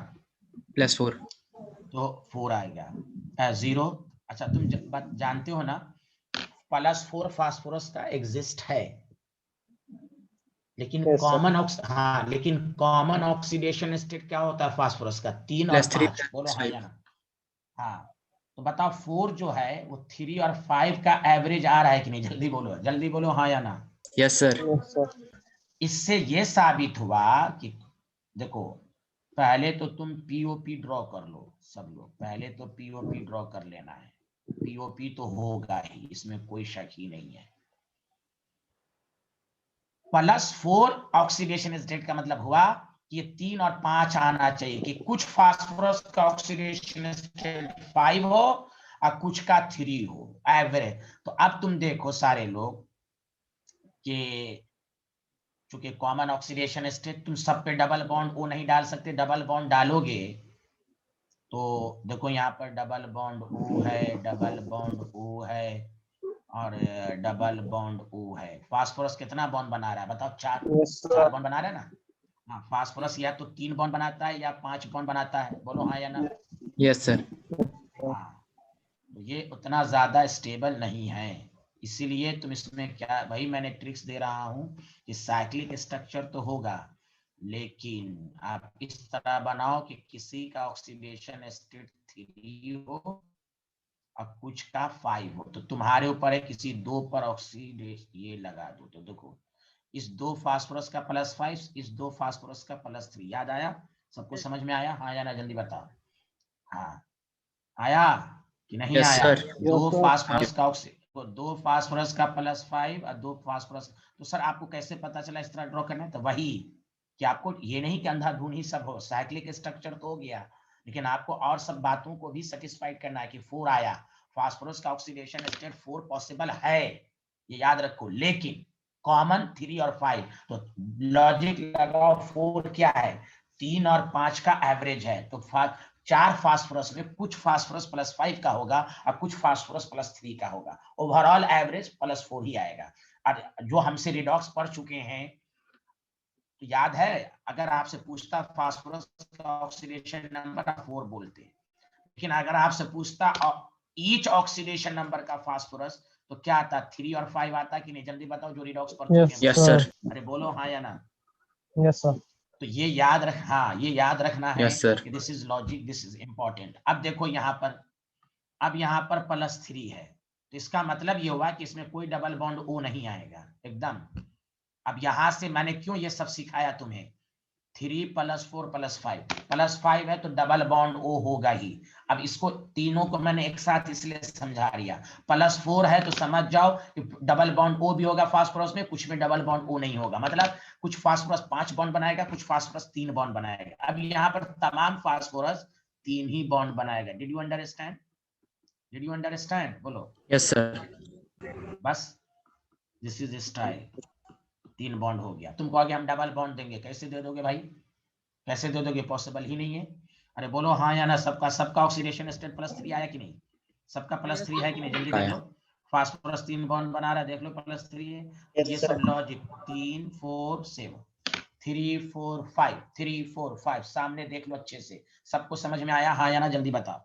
+4 तो 4 आएगा 0। अच्छा तुम जानते हो ना +4 फास्फोरस का एग्जिस्ट है, लेकिन कॉमन ऑक्सीडेशन स्टेट क्या होता है फास्फोरस का? 3 और 5। बोलो हाँ या ना। हाँ तो बताओ 4 जो है वो 3 और 5 का एवरेज आ रहा है कि नहीं? जल्दी बोलो हाँ या ना। Yes sir. इससे ये साबित हुआ कि देखो पहले तो तुम पीओपी ड्रॉ कर लो, सब लोग पहले तो पीओपी ड्रॉ कर लेना है। पीओपी तो होगा ही, इसमें कोई शक ही नहीं है। +4 ऑक्सीडेशन स्टेट का मतलब हुआ कि 3 और 5 आना चाहिए, कि कुछ फास्फोरस का ऑक्सीडेशन स्टेट 5 हो और कुछ का 3 हो, एवरेज। तो अब तुम देखो सारे लोग कि चूंकि कॉमन ऑक्सीडेशन स्टेट, तुम सब पे डबल बॉन्ड ओ नहीं डाल सकते, डबल बॉन्ड डालोगे तो देखो यहाँ पर डबल बॉन्ड ओ है, डबल बॉन्ड ओ है और डबल बॉन्ड ओ है। फास्फोरस कितना बॉन्ड बना रहा है बताओ? 4 बॉन्ड बना रहा है ना। हाँ फास्फोरस या तो 3 बॉन्ड बनाता है या 5 बॉन्ड बनाता है, बोलो हाँ या ना। Yes sir. हाँ तो ये उतना ज्यादा स्टेबल नहीं है, इसीलिए तुम इसमें क्या भाई मैंने ट्रिक्स दे रहा हूं कि साइक्लिक स्ट्रक्चर तो होगा, लेकिन आप इस तरह बनाओ कि किसी का ऑक्सीडेशन स्टेट 3 हो और कुछ का 5 हो। तो तुम्हारे ऊपर है, किसी 2 पर ऑक्सीडेशन ये लगा दो तो देखो इस 2 फास्फोरस का +5, इस 2 फास्फोरस का +3। याद आया? सबको समझ में आया हाँ या ना? जल्दी बताओ। हाँ आया कि नहीं यस आया? सर। 2 फास्फोरस का दो फास्फोरस का +5 और 2 फास्फोरस। तो सर आपको कैसे पता चला इस तरह ड्रॉ करना? तो वही कि आपको ये नहीं कि अंधाधुन ही सब हो, साइक्लिक स्ट्रक्चर तो हो गया, लेकिन आपको और सब बातों को भी सेटिस्फाइड करना है कि 4 आया, फास्फोरस का ऑक्सीडेशन स्टेट 4 पॉसिबल है, ये याद रखो। लेकिन कॉमन 3 और 5, तो लॉजिक लगाओ 4 क्या है? 3 और 5 का एवरेज है। तो 4 फास्फोरस में कुछ फास्फोरस +5 का होगा और कुछ फास्फोरस +3 का होगा, ओवरऑल एवरेज +4 ही आएगा। और जो हमसे रिडॉक्स पढ़ चुके हैं तो याद है, अगर आपसे पूछता फास्फोरस का ऑक्सीडेशन नंबर 4 बोलते, लेकिन अगर आपसे पूछता ईच ऑक्सीडेशन नंबर का फास्फोरस तो क्या आता, 3 और 5 आता कि नहीं, जल्दी बताओ जो रिडॉक्स पर Yes, Yes, sir. अरे बोलो हाँ या ना। Yes, sir. तो ये याद रख, हाँ ये याद रखना है Yes, sir. कि this is logic, this is important. अब देखो यहाँ पर, अब यहाँ पर +3 है, तो इसका मतलब ये हुआ कि इसमें कोई डबल बॉन्ड O नहीं आएगा एकदम। अब यहां से मैंने क्यों ये सब सिखाया तुम्हें, 3 + 4 + 5 +5 है तो डबल बॉन्ड O होगा ही। अब इसको तीनों को मैंने एक साथ इसलिए समझा दिया, +4 है तो समझ जाओ कि डबल बॉन्ड O भी होगा फास्फोरस में, कुछ में डबल बॉन्ड O नहीं होगा, मतलब कुछ फास्फोरस 5 बॉन्ड बनाएगा, कुछ फास्फोरस 3 बॉन्ड बनाएगा। अब यहाँ पर तमाम फास्फोरस 3 ही बॉन्ड बनाएगा। Did you understand, did you understand, बोलो। Yes, sir. बस दिस इज स्टाइल, 3 बॉन्ड हो गया। तुम कहोगे हम डबल बॉन्ड देंगे, कैसे दे दोगे भाई, कैसे दे दोगे, पॉसिबल ही नहीं है। अरे बोलो हाँ या ना, सबका ऑक्सीडेशन स्टेट +3 आया कि नहीं, सबका +3 है कि नहीं, जल्दी देख आया। लो। फास्फोरस 3 बॉन्ड बना रहा है, देख लो +3 है। Yes, ये sir. सब लॉजिक 3 4 7 3 4 5 3 4 5 सामने देख लो अच्छे से, सबको समझ में आया हाँ या ना, जल्दी बताओ।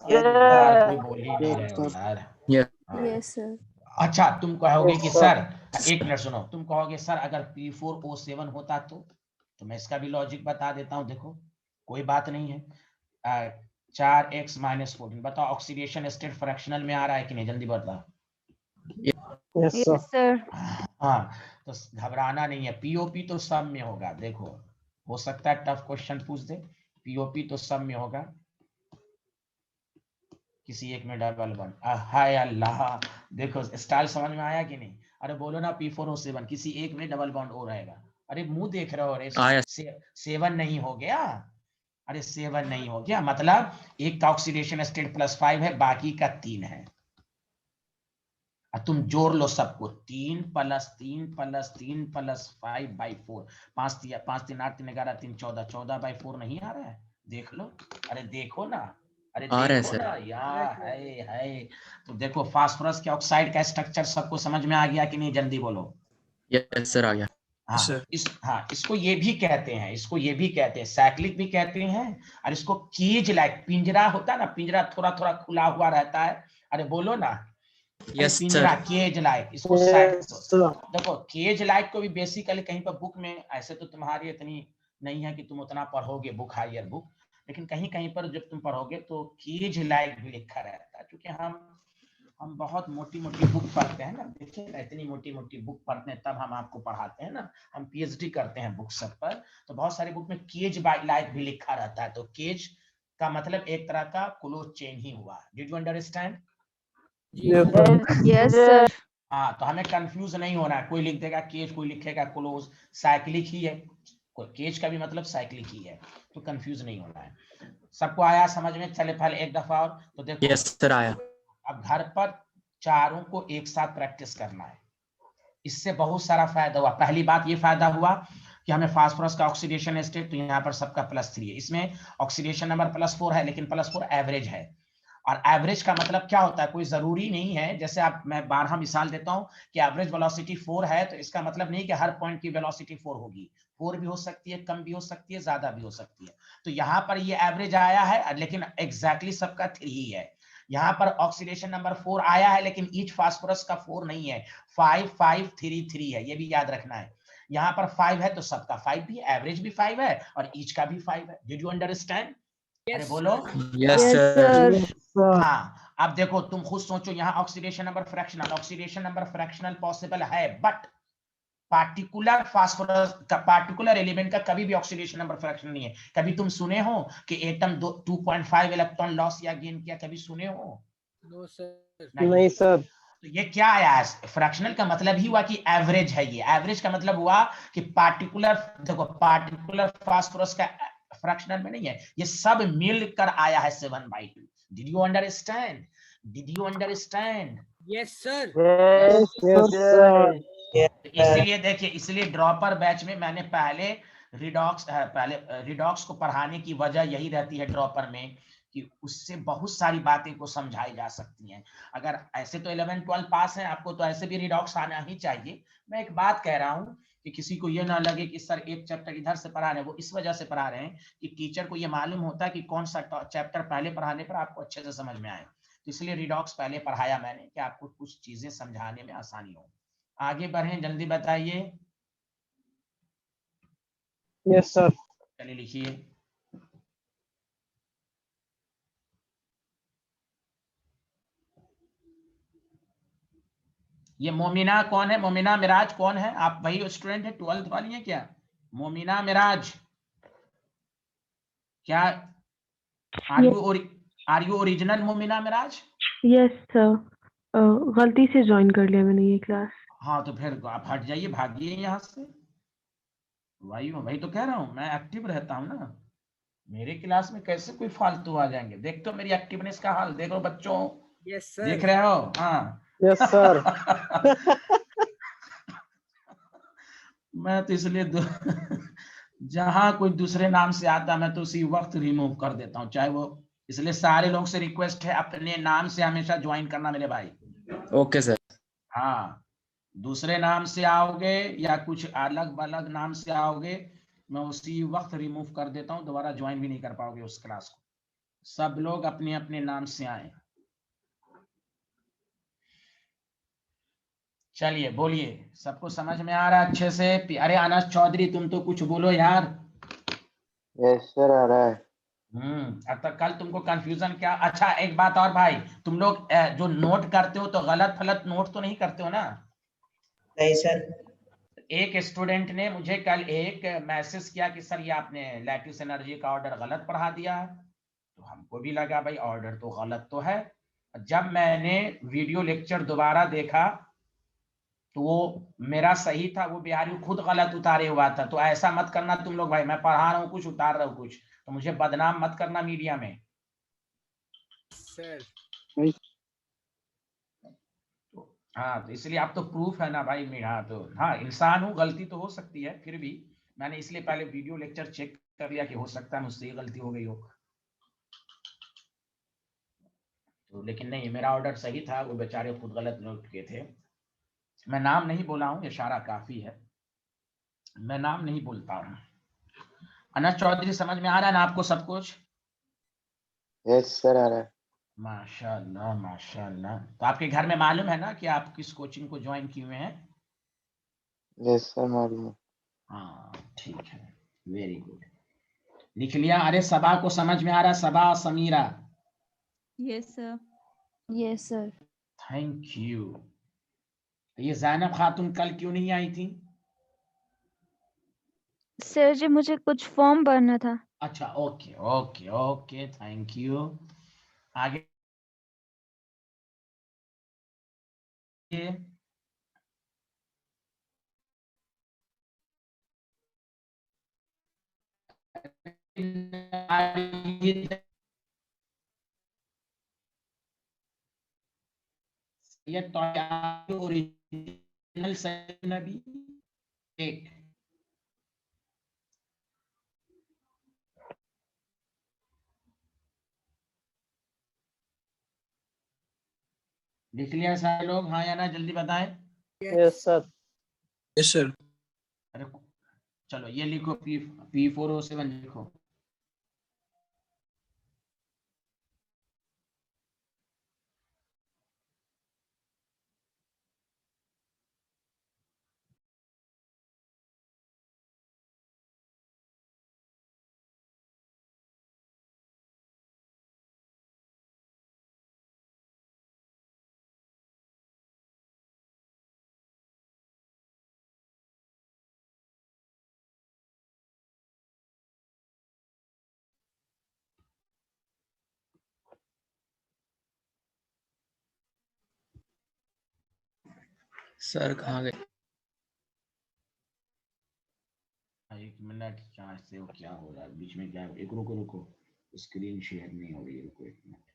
यार कोई बोल ही नहीं रहे हो यार। Yes. हाँ। Yes, sir. अच्छा तुम कहोगे कि Yes, sir. सर, एक मिनट सुनो, तुम कहोगे सर अगर P4O7 होता तो मैं इसका भी लॉजिक बता देता हूं, देखो कोई बात नहीं है। 4x - 14 बताओ ऑक्सीडेशन स्टेट फ्रैक्शनल में आ रहा है कि नहीं, जल्दी बताओ। Yes, sir. Yes, sir. हाँ तो घबराना नहीं है, पीओपी तो सब में होगा। देखो हो सकता है टफ क्वेश्चन पूछ दे, पीओपी तो सब में होगा, किसी एक में डबल बॉन्ड। हाय अल्लाह, देखो स्टाइल समझ में आया कि नहीं। अरे बोलो ना P4O7 किसी एक में डबल बॉन्ड O रहेगा। अरे मुंह देख रहे हो, अरे आया। 7 नहीं हो गया, अरे 7 नहीं हो गया, मतलब एक का ऑक्सीडेशन स्टेट +5 है, बाकी का 3 है। तुम जोड़ लो सबको, 3 + 3 + 3 + 5/4, 5 3 8 3 11 3 14 14/4 नहीं आ रहा है, देख लो। अरे देखो ना, अरे आ रहा है देखो सर। ना यार, है। तो देखो फास्फोरस के ऑक्साइड का स्ट्रक्चर सबको समझ में आ गया कि नहीं, जल्दी बोलो। Yes, sir. आ गया। हाँ sir. इसको ये भी कहते हैं, इसको ये भी कहते हैं, साइक्लिक भी कहते हैं, और इसको केज लाइक, पिंजरा होता है ना, पिंजरा थोड़ा थोड़ा खुला हुआ रहता है। अरे बोलो ना, Yes, पिंजरा sir. केज लाइक, इसको Yes, sir. देखो केज लाइक को भी बेसिकली कहीं पर बुक में, ऐसे तो तुम्हारी इतनी नहीं है कि तुम उतना पढ़ोगे बुक, हायर बुक, लेकिन कहीं कहीं पर जब तुम पढ़ोगे तो केज लाइक भी लिखा रहता है, क्योंकि हम बहुत मोटी मोटी बुक पढ़ते हैं ना, देखिए ना इतनी मोटी मोटी बुक पढ़ते हैं तब हम आपको पढ़ाते हैं ना, हम पीएचडी करते हैं बुक सब पर, तो बहुत सारी बुक में केज लाइक भी लिखा रहता है। तो केज का मतलब एक तरह का क्लोज चेन ही हुआ। Did you understand? Yes, sir. Yes, sir. हाँ तो हमें कंफ्यूज नहीं होना है, कोई लिख देगा केज, कोई लिखेगा क्लोज, साइक्लिक ही है, केज का भी मतलब साइक्लिक ही है, तो कंफ्यूज नहीं होना है। सबको आया समझ में? चले पहले एक दफा और तो देखो। Yes, sir. आया। अब घर पर चारों को एक साथ प्रैक्टिस करना है, इससे बहुत सारा फायदा हुआ। पहली बात ये फायदा हुआ कि हमें फास्फोरस का ऑक्सीडेशन स्टेट, तो यहाँ पर सबका +3 है, इसमें ऑक्सीडेशन नंबर +4 है, लेकिन +4 एवरेज है। और एवरेज का मतलब क्या होता है, कोई जरूरी नहीं है, जैसे आप, मैं 12 मिसाल देता हूं कि एवरेज वेलोसिटी 4 है, तो इसका मतलब नहीं कि हर पॉइंट की वेलोसिटी 4 होगी, 4 भी हो सकती है, कम भी हो सकती है, ज्यादा भी हो सकती है। तो यहाँ पर ये एवरेज आया है, लेकिन एग्जैक्टली सबका 3 ही है। यहाँ पर ऑक्सीडेशन नंबर 4 आया है, लेकिन ईच फास्फोरस का 4 नहीं है, 5 5 3 3 है, ये भी याद रखना है। यहाँ पर 5 है तो सबका 5 भी, एवरेज भी 5 है और ईच का भी 5 है। Did you understand? अरे बोलो। Yes, Yes, sir. sir. Yes, sir. हाँ अब देखो तुम खुद सोचो, यहाँ ऑक्सीडेशन नंबर फ्रैक्शनल पॉसिबल है, बट पार्टिकुलर फास्फोरस का, पार्टिकुलर एलिमेंट का कभी भी ऑक्सीडेशन नंबर फ्रैक्शन नहीं है। कभी तुम सुने हो कि एटम 2.5 इलेक्ट्रॉन लॉस या गेन किया, कभी सुने हो? No sir. नहीं सर। तो ये क्या आया है, फ्रैक्शनल का मतलब ही हुआ कि एवरेज है। ये एवरेज का मतलब हुआ कि पार्टिकुलर, देखो पार्टिकुलर फास्फोरस का फ्रैक्शनल में नहीं है, ये सब मिलकर आया है 7/2। Did you understand? Did you understand? Yes sir. Yes, yes, sir. इसीलिए देखिए, इसलिए ड्रॉपर बैच में मैंने पहले रिडॉक्स को पढ़ाने की वजह यही रहती है ड्रॉपर में, कि उससे बहुत सारी बातें को समझाई जा सकती हैं। अगर ऐसे तो 11 12 पास हैं, आपको तो ऐसे भी रिडॉक्स आना ही चाहिए। मैं एक बात कह रहा हूँ कि किसी को ये ना लगे कि सर एक चैप्टर इधर से पढ़ा रहे हैं, वो इस वजह से पढ़ा रहे हैं कि टीचर को ये मालूम होता है कि कौन सा चैप्टर पहले पढ़ाने पर आपको अच्छे से समझ में आए। तो इसलिए रिडॉक्स पहले पढ़ाया मैंने कि आपको कुछ चीजें समझाने में आसानी हो। आगे बढ़ें, जल्दी बताइए। Yes, sir. चलिए लिखिए। ये मोमिना कौन है? मोमिना मिराज कौन है? आप वही स्टूडेंट है, 12th वाली है क्या? मोमिना मिराज, क्या are you original Momina Miraj? Yes sir, गलती से ज्वाइन कर लिया मैंने ये क्लास। हाँ तो फिर आप हट जाइए, भागिए यहाँ से। वही तो कह रहा हूँ, मैं एक्टिव रहता हूँ ना। मेरे क्लास में कैसे कोई फालतू आ जाएंगे? देख तो मेरी एक्टिवनेस का हाल देखो बच्चों, यस देख सर। रहे हो? हाँ Yes, sir. मैं तो इसलिए जहां कोई दूसरे नाम से आता मैं तो उसी वक्त रिमूव कर देता हूँ, चाहे वो। इसलिए सारे लोग से रिक्वेस्ट है, अपने नाम से हमेशा ज्वाइन करना मेरे भाई। Okay sir. हाँ, दूसरे नाम से आओगे या कुछ अलग अलग नाम से आओगे, मैं उसी वक्त रिमूव कर देता हूँ, दोबारा ज्वाइन भी नहीं कर पाओगे उस क्लास को। सब लोग अपने अपने नाम से आए। चलिए बोलिए, सबको समझ में आ रहा है अच्छे से? अरे अनस चौधरी, तुम तो कुछ बोलो यार। Yes, sir. आ रहा है। अब तक कल तुमको कंफ्यूजन क्या? अच्छा एक बात और भाई, तुम लोग जो नोट करते हो तो गलत फलत नोट तो नहीं करते हो ना? नहीं सर। एक स्टूडेंट ने मुझे कल एक मैसेज किया कि सर ये आपने लैटिस एनर्जी का ऑर्डर गलत पढ़ा दिया है। तो हमको भी लगा भाई ऑर्डर तो गलत तो है। जब मैंने वीडियो लेक्चर दोबारा देखा तो वो मेरा सही था, वो बिहारी खुद गलत उतारे हुआ था। तो ऐसा मत करना तुम लोग भाई, मैं पढ़ा रहा हूँ कुछ, उतार रहा हूँ कुछ, तो मुझे बदनाम मत करना मीडिया में। सर हाँ तो इसलिए आप तो प्रूफ है ना भाई मेरा, तो हाँ इंसान हूँ, गलती तो हो सकती है, फिर भी मैंने इसलिए पहले वीडियो लेक्चर चेक कर लिया कि हो सकता है मुझसे ये गलती हो गई हो। तो लेकिन नहीं, मेरा ऑर्डर सही था, वो बेचारे खुद गलत नोट किए थे। मैं नाम नहीं बोला हूँ, इशारा काफी है, मैं नाम नहीं बोलता हूँ। अनस चौधरी समझ में आ रहा है ना आपको सब कुछ? Yes, sir. आ रहा है। माशाल्लाह माशाल्लाह। तो आपके घर में मालूम है ना कि आप किस कोचिंग को ज्वाइन किए हुए हैं? Yes, sir. मालूम है। हाँ ठीक है, वेरी गुड। लिख लिया? अरे सबा को समझ में आ रहा? Saba, Samira? Yes sir. Yes sir. Thank you. ये जैनब खातून कल क्यों नहीं आई थी? सर जी मुझे कुछ फॉर्म भरना था। अच्छा okay okay okay, thank you. आगे ये तो ओरिजिनल नबी एक। लिख लिया सारे लोग? हाँ या ना, जल्दी बताएं। Yes, sir. Yes, sir. अरे चलो ये लिखो, P407 लिखो। सर कहाँ गए? एक मिनट, चार्ज से वो क्या हो रहा है बीच में? क्या एक रुको रुको, स्क्रीन शेयर नहीं हो रही है, रुको एक मिनट।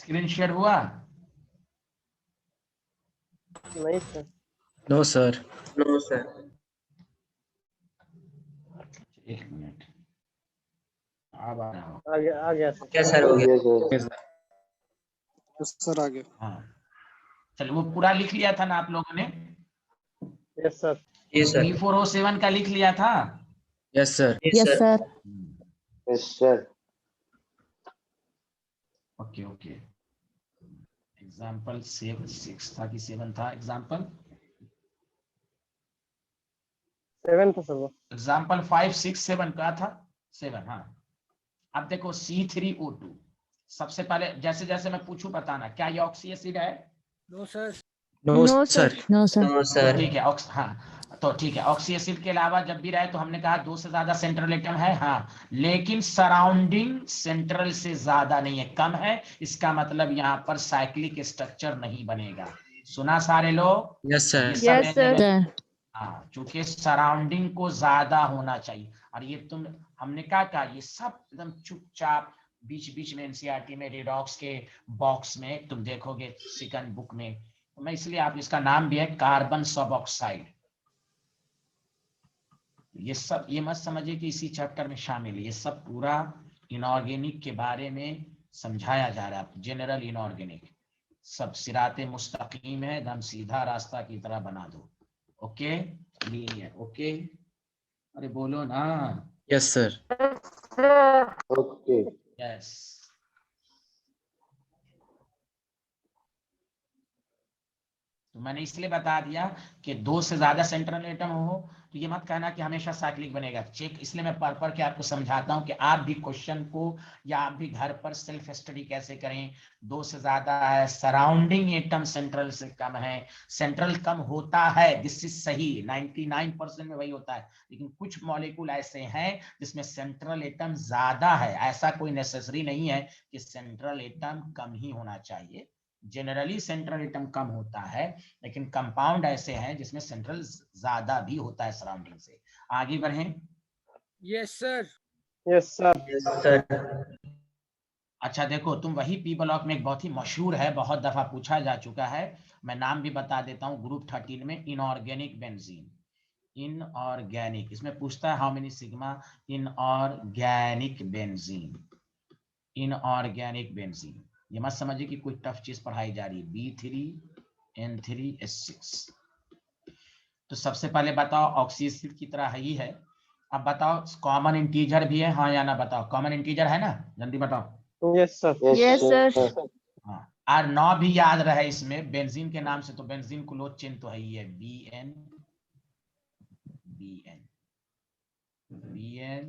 स्क्रीन शेयर हुआ? नहीं sir. No sir. No sir. एक मिनट, अब आ रहा हो। आ गया सर। क्या सर हो गया? Okay sir. सर आ गया। हाँ चलो, वो पूरा लिख लिया था ना आप लोगों ने? Yes sir. जी सर। 3407 का लिख लिया था? Yes sir. जी sir. Yes sir. Okay okay. Example 6 था कि 7 था? एग्जाम्पल 7 था सर वो। एग्जाम्पल 5 6 7 का था? 7। हाँ अब देखो C3O2, सबसे पहले जैसे जैसे मैं पूछूं बताना, क्या ये ऑक्सी एसिड है? No sir. No no sir. Sir. No तो सर। ठीक है हाँ, तो ठीक है, ऑक्सी एसिड के अलावा जब भी रहे तो हमने कहा 2 से ज्यादा सेंट्रल एटम है, हाँ, लेकिन सराउंडिंग सेंट्रल से ज्यादा नहीं है, कम है। इसका मतलब यहाँ पर साइक्लिक स्ट्रक्चर नहीं बनेगा। सुना सारे लोग? यस ये सर। सब यस सर। हाँ, चूंकि सराउंडिंग को ज्यादा होना चाहिए। और ये तुम, हमने क्या कहा, ये सब एकदम चुपचाप बीच बीच में एनसीईआरटी में रिडॉक्स के बॉक्स में तुम देखोगे, सेकंड बुक में। तो मैं इसलिए, आप इसका नाम भी है कार्बन सब ऑक्साइड। ये सब ये मत समझिए कि इसी चैप्टर में शामिल है, ये सब पूरा इनऑर्गेनिक के बारे में समझाया जा रहा है। जनरल इनऑर्गेनिक सब सिराते मुस्तकीम है, एकदम सीधा रास्ता की तरह बना दो। Okay linear. ओके, अरे बोलो ना। Yes sir. ओके। यस। तो मैंने इसलिए बता दिया कि 2 से ज्यादा सेंट्रल एटम हो तो ये मत कहना कि हमेशा साइक्लिक बनेगा, चेक। इसलिए मैं पढ़ पढ़ के आपको समझाता हूं कि आप भी क्वेश्चन को, या आप भी घर पर सेल्फ स्टडी कैसे करें। 2 से ज्यादा है, सराउंडिंग एटम सेंट्रल से कम है, सेंट्रल कम होता है, दिस इज सही, 99% में वही होता है। लेकिन कुछ मॉलिक्यूल ऐसे हैं जिसमें सेंट्रल एटम ज्यादा है, ऐसा कोई नेसेसरी नहीं है कि सेंट्रल एटम कम ही होना चाहिए। जनरली सेंट्रल एटम कम होता है, लेकिन कंपाउंड ऐसे हैं जिसमें सेंट्रल ज्यादा भी होता है सराउंडिंग से। आगे बढ़ें। Yes sir. Yes sir. Yes sir. अच्छा देखो, तुम वही पी ब्लॉक में एक बहुत ही मशहूर है, बहुत दफा पूछा जा चुका है, मैं नाम भी बता देता हूँ, ग्रुप 13 में इनऑर्गेनिक बेंजीन। इनऑर्गेनिक, इसमें पूछता है how many sigma inorganic benzene. Inorganic benzene, ये मत समझिए कि कोई टफ चीज पढ़ाई जा रही है। B3N3S6। तो सबसे पहले बताओ, ऑक्सी एसिड की तरह ही है। अब बताओ कॉमन इंटीजर भी है, हाँ या ना बताओ? कॉमन इंटीजर है ना, जल्दी बताओ। Yes sir. Yes sir. हाँ, और 9 भी याद रहे इसमें बेंजीन के नाम से, तो बेंजीन क्लोज चेन तो है ही है, BN BN BN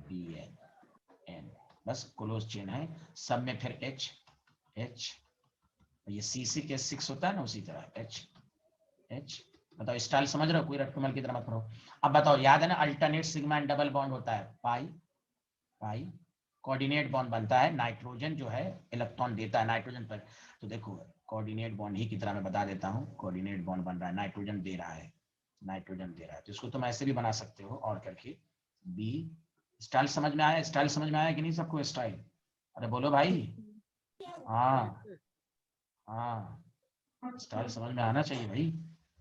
BN N, बस क्लोज चेन है। सब में फिर H H, ये C6 होता है ना, उसी तरह H। बताओ स्टाइल समझ रहे हो? कोई रट्टुमल की तरह मत पढ़ो। अब बताओ, याद है ना alternate sigma and double bond होता है, पाई पाई। कोऑर्डिनेट बॉन्ड बनता है, नाइट्रोजन जो है इलेक्ट्रॉन देता है नाइट्रोजन पर। तो देखो कोऑर्डिनेट बॉन्ड ही की तरह मैं बता देता हूँ, कोऑर्डिनेट बॉन्ड बन रहा है, नाइट्रोजन दे रहा है, नाइट्रोजन दे रहा है। तो इसको तुम ऐसे भी बना सकते हो और करके बी। स्टाइल समझ में आया? स्टाइल समझ में आया कि नहीं सबको स्टाइल? अरे बोलो भाई। हाँ हाँ, स्टाइल समझ में आना चाहिए भाई।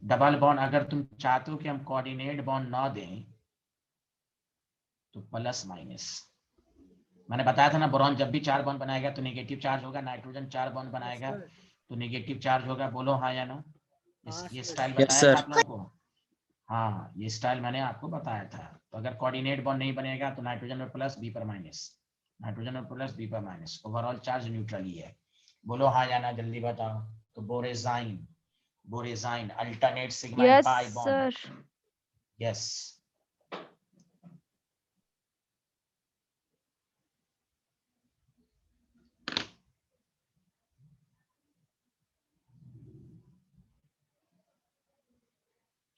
डबल बॉन्ड, अगर तुम चाहते हो कि हम कोऑर्डिनेट बॉन्ड ना दें तो प्लस माइनस, मैंने बताया था ना, बोरॉन जब भी 4 बॉन्ड बनाएगा तो नेगेटिव चार्ज होगा, नाइट्रोजन 4 बॉन्ड बनाएगा तो नेगेटिव चार्ज होगा। बोलो हाँ या नो? ये स्टाइल यस बताया था सर। आप लोगों को? हाँ, ये स्टाइल मैंने आपको बताया था। तो अगर कोऑर्डिनेट बॉन्ड नहीं बनेगा तो नाइट्रोजन में प्लस, बी पर माइनस, नाइट्रोजन में प्लस, बी पर माइनस, ओवरऑल चार्ज न्यूट्रल ही है। बोलो हाँ या ना, जल्दी बताओ। तो borazine, borazine alternate sigma and yes pi bond. Sir. Yes.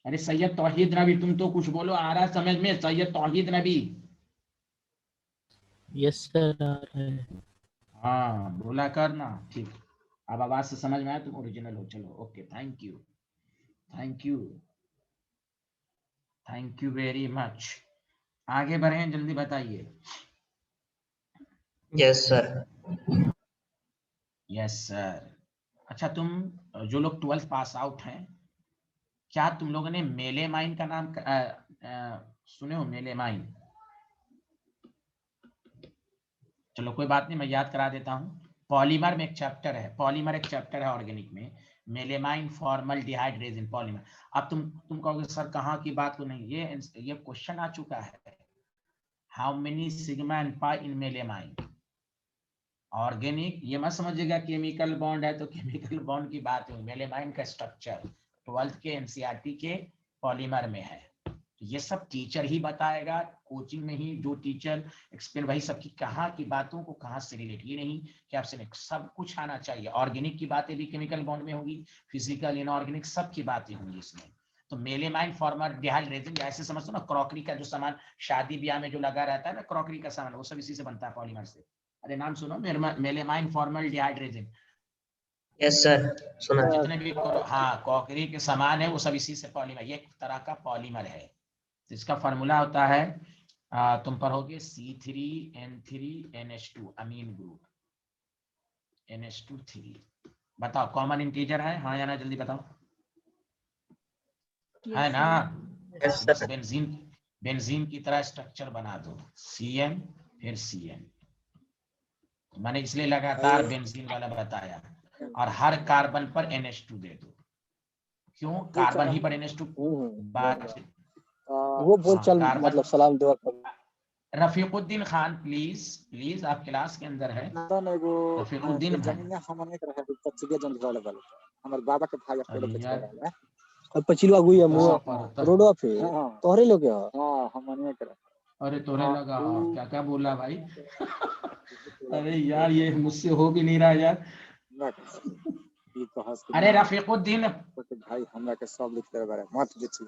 अरे सैयद तौहीद नबी, तुम तो कुछ बोलो, आ रहा है समझ में? सैयद तौहीद नबी। यस सर आ रहा है। हाँ बोला करना, ठीक। अब आवाज से समझ में आया तुम ओरिजिनल हो। चलो okay, thank you, thank you, thank you very much. आगे बढ़े, जल्दी बताइए। Yes sir. Yes sir. अच्छा, तुम जो लोग 12th पास आउट हैं, क्या तुम लोगों ने मेलेमाइन का नाम सुने हो? मेलेमाइन, चलो कोई बात नहीं, मैं याद करा देता हूँ। पॉलीमर में एक चैप्टर है, पॉलीमर एक चैप्टर है ऑर्गेनिक में, मेलेमाइन फॉर्मल्डिहाइड रेजिन पॉलीमर। अब तुम कहोगे सर कहाँ की बात को नहीं, ये क्वेश्चन आ चुका है, how many sigma and pi in melamine. Organic ये मत समझिएगा केमिकल बॉन्ड है तो केमिकल बॉन्ड की बात है, मेलेमाइन का स्ट्रक्चर 12th के एनसीईआरटी के पॉलीमर में है। ये सब टीचर ही बताएगा, कोचिंग में ही जो टीचर एक्सप्लेन, वही सबकी कहाँ की बातों को कहाँ से रिलेट, ये नहीं कि आपसे सब कुछ आना चाहिए। ऑर्गेनिक की बातें भी केमिकल बॉन्ड में होगी, फिजिकल इनऑर्गेनिक सब की बातें होंगी इसमें। तो मेलेमाइन फॉर्मल्डिहाइड रेजिन, ऐसे समझो ना, क्रॉकरी का जो सामान शादी ब्याह में जो लगा रहता है ना, क्रॉकरी का सामान, वो सब इसी से बनता है, पॉलीमर से। अरे नाम सुनो, melamine formaldehyde resin. Yes sir, सुना। जितने भी हाँ क्रॉकरी के सामान है वो सब इसी से पॉलीमर, ये एक तरह का पॉलीमर है। तो इसका फार्मूला होता है, तुम पढ़ोगे C3N3NH2 अमीन ग्रुप, NH2 बताओ कॉमन इंटीजर है, हाँ या ना, जल्दी बताओ। है ना? यस बस सर। बेंजीन की तरह स्ट्रक्चर बना दो, CN फिर CN। मैंने इसलिए लगातार बेंजीन वाला बताया, और हर कार्बन पर NH2 दे दो। क्यों? कार्बन ही पर NH2 वो बोल चल, मतलब सलाम दुआ कर। रफीकुद्दीन खान प्लीज आप क्लास के अंदर है। रफीकुद्दीन भाई, हमारे बाबा के भाई अरे यार अब पछिलवा गुई है कहाँ पर रोडवा पे तोहरे लोग है। हां हमने कर, अरे तोरे लगा, क्या क्या बोला भाई? अरे यार ये मुझसे हो भी नहीं रहा यार। अरे रफीकुद्दीन भाई हमरा के सब लिख दे बारे मत बेची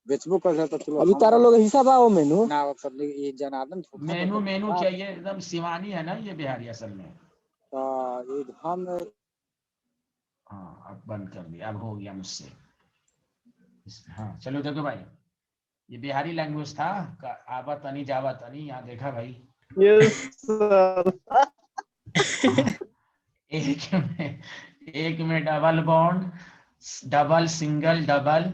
बेचबो कर तो चलो। अभी तारा लोग हिसाब आओ मेनू ना, सब ये जनार्दन मेनू चाहिए, एकदम शिवानी है ना ये बिहारी असल में। ये हम हाँ अब बंद कर दिया, अब हो गया मुझसे। हाँ चलो देखो भाई, ये बिहारी लैंग्वेज था, आवत अनी जावत अनी, यहाँ देखा भाई। Yes sir. एक में double bond, double single double,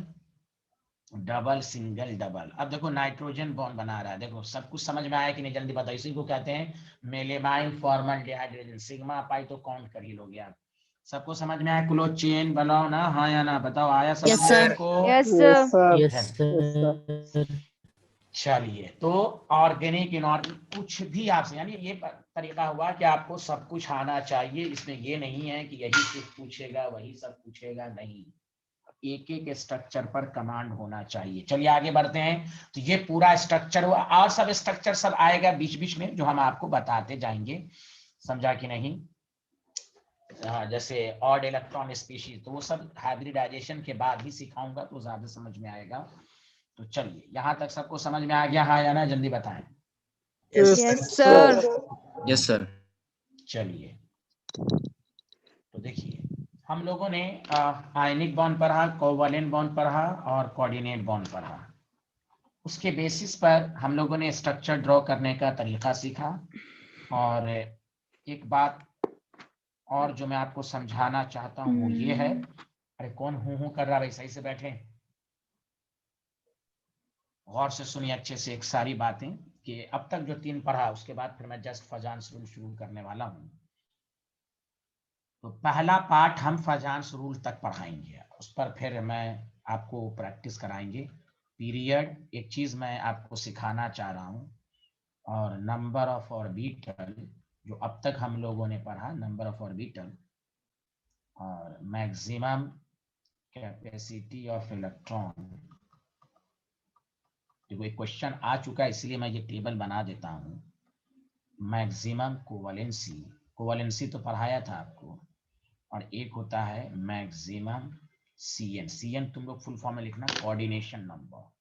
double single double. अब देखो नाइट्रोजन बॉन्ड बना रहा है, देखो सब कुछ समझ में आया कि नहीं, जल्दी बताओ। इसी को कहते हैं melamine formaldehyde resin, sigma pi तो काउंट कर ही लोगे आप। सबको समझ में आया? क्लोज चेन बनाओ ना, हाँ या ना, बताओ आया सब को? Yes yes sir. Yes sir. चलिए, तो ऑर्गेनिक इनऑर्गेनिक कुछ भी आपसे, यानी ये तरीका हुआ कि आपको सब कुछ आना चाहिए। इसमें ये नहीं है कि यही कुछ पूछेगा वही सब पूछेगा, नहीं, एक एक स्ट्रक्चर पर कमांड होना चाहिए। चलिए आगे बढ़ते हैं। तो ये पूरा स्ट्रक्चर हुआ, और सब स्ट्रक्चर सब आएगा बीच बीच में जो हम आपको बताते जाएंगे, समझा कि नहीं? हाँ, जैसे ऑड इलेक्ट्रॉन स्पीशीज, तो वो सब हाइब्रिडाइजेशन के बाद ही सिखाऊंगा तो ज्यादा समझ में आएगा। तो चलिए यहाँ तक सबको समझ में आ गया, हाँ या ना, जल्दी बताएं। Yes sir. Yes sir. चलिए तो देखिए, हम लोगों ने आयनिक बॉन्ड पढ़ा, कोवैलेंट बॉन्ड पढ़ा और कोऑर्डिनेट बॉन्ड पढ़ा। उसके बेसिस पर हम लोगों ने स्ट्रक्चर ड्रॉ करने का तरीका सीखा। और एक बात और जो मैं आपको समझाना चाहता हूँ वो ये है, अरे कौन हूँ कर रहा भाई, सही से बैठे, गौर से सुनिए अच्छे से एक सारी बातें, कि अब तक जो 3 पढ़ा उसके बाद फिर मैं जस्ट फजांस रूल शुरू करने वाला हूँ। तो पहला पार्ट हम फजांस रूल तक पढ़ाएंगे, उस पर फिर मैं आपको प्रैक्टिस कराएंगे। पीरियड एक चीज मैं आपको सिखाना चाह रहा हूँ, और नंबर ऑफ ऑर्बिटल जो अब तक हम लोगों ने पढ़ा, नंबर ऑफ ऑर्बिटल और मैक्सिमम कैपेसिटी ऑफ इलेक्ट्रॉन। देखो एक क्वेश्चन आ चुका है इसलिए मैं ये टेबल बना देता हूँ। मैक्सिमम कोवैलेंसी, कोवैलेंसी तो पढ़ाया था आपको, और एक होता है मैक्सिमम CN। CN तुम लोग फुल फॉर्म में लिखना, कोऑर्डिनेशन नंबर।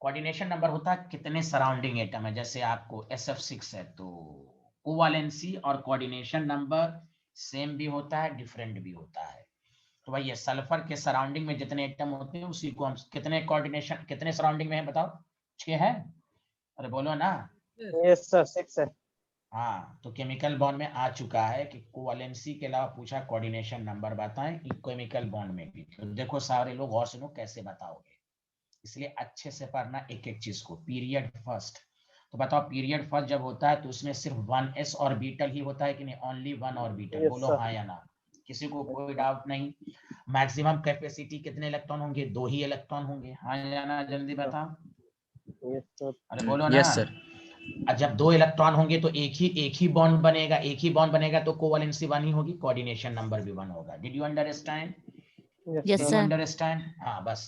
कोऑर्डिनेशन नंबर होता है कितने सराउंडिंग एटम है, जैसे आपको SF6 है तो कोवैलेंसी और कोऑर्डिनेशन नंबर सेम भी होता है, डिफरेंट भी होता है। तो भाई ये सल्फर के सराउंडिंग में जितने एटम होते हैं उसी को हम कितने कोऑर्डिनेशन, कितने सराउंडिंग में है बताओ? 6 है? अरे बोलो ना। यस सर 6 है। हाँ, तो केमिकल बॉन्ड में आ चुका है कि कोवैलेंसी के अलावा पूछा कोऑर्डिनेशन नंबर बताएं केमिकल बॉन्ड में भी। तो देखो सारे लोग गौर सुनो कैसे बताओगे, इसलिए अच्छे से पढ़ना एक एक चीज को। पीरियड फर्स्ट, तो बताओ पीरियड फर्स्ट जब होता है तो उसमें सिर्फ 1s ऑर्बिटल ही होता है कि नहीं? Only 1 orbital. बोलो हाँ या ना, किसी को कोई डाउट नहीं। मैक्सिमम कैपेसिटी कितने इलेक्ट्रॉन होंगे? 2 ही इलेक्ट्रॉन होंगे। हाँ या ना, जल्दी बताओ। अरे बोलो ना। Yes, sir. जब 2 इलेक्ट्रॉन होंगे तो एक ही बॉन्ड बनेगा, एक ही बॉन्ड बनेगा तो कोवैलेंसी 1 ही होगी, कोऑर्डिनेशन नंबर भी 1 होगा। Did you understand? Yes, sir. Understand? हाँ बस।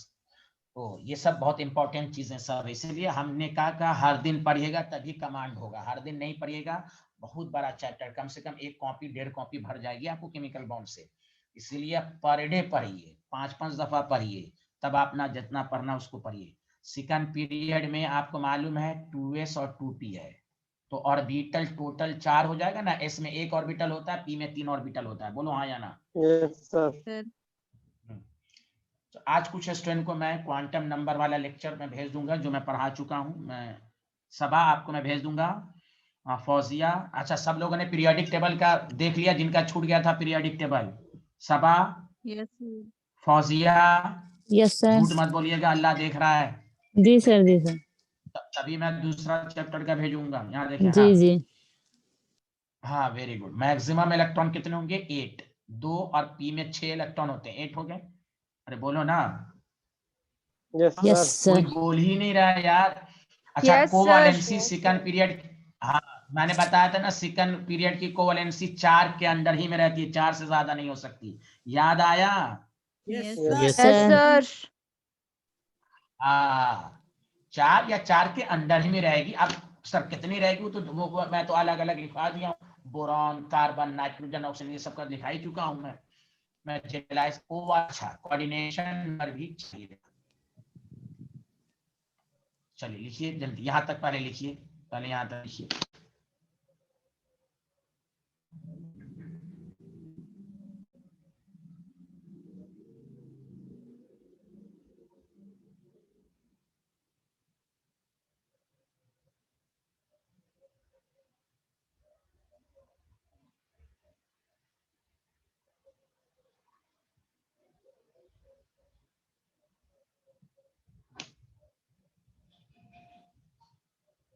तो ये सब बहुत इंपॉर्टेंट चीजें सब, इसीलिए हमने कहा हर दिन पढ़िएगा तभी कमांड होगा। हर दिन नहीं पढ़िएगा, बहुत बड़ा चैप्टर, कम से कम 1 कॉपी 1.5 कॉपी भर जाएगी आपको केमिकल बॉन्ड से। इसीलिए पर डे पढ़िए, 5-5 दफा पढ़िए, तब अपना जितना पढ़ना उसको पढ़िए। सेकंड पीरियड में आपको मालूम है 2s और 2p है, तो ऑर्बिटल टोटल 4 हो जाएगा ना। s में 1 ऑर्बिटल होता है, p में 3 ऑर्बिटल होता है। बोलो हाँ या ना। Sir. तो आज कुछ स्टूडेंट को मैं क्वांटम नंबर वाला लेक्चर में भेज दूंगा जो मैं पढ़ा चुका हूं। मैं सबा आपको मैं भेज दूंगा। फौजिया, अच्छा सब लोगों ने पीरियोडिक टेबल का देख लिया जिनका छूट गया था पीरियोडिक टेबल? सबा, Yes, sir. Fauzia, Yes, sir. झूठ मत बोलिएगा, अल्लाह देख रहा है। जी सर, जी सर। तभी मैं दूसरा चैप्टर का भेजूंगा। यहाँ देखें। जी हाँ जी। हाँ, वेरी गुड। मैक्सिमम इलेक्ट्रॉन कितने होंगे? 8। 2 और p में 6 इलेक्ट्रॉन होते हैं, 8 हो गए। अरे बोलो ना। यस कोई सर। बोल ही नहीं रहा है यार। अच्छा, Yes, covalency sir. Second period, हाँ मैंने बताया था ना, सेकंड पीरियड की कोवैलेंसी 4 के अंदर ही में रहती है, 4 से ज्यादा नहीं हो सकती। याद आया? Yes, Yes, sir. Yes, sir. हाँ, 4 या 4 के अंदर ही में रहेगी। अब सर कितनी रहेगी वो तो वो मैं तो अलग अलग लिखा दिया हूँ। बोरॉन, कार्बन, नाइट्रोजन, ऑक्सीजन, ये सब का लिखा ही चुका हूँ मैं जनरलाइज ओ। अच्छा, कोऑर्डिनेशन नंबर भी चाहिए। चलिए लिखिए जल्दी, यहाँ तक पहले लिखिए, पहले यहाँ तक लिखिए।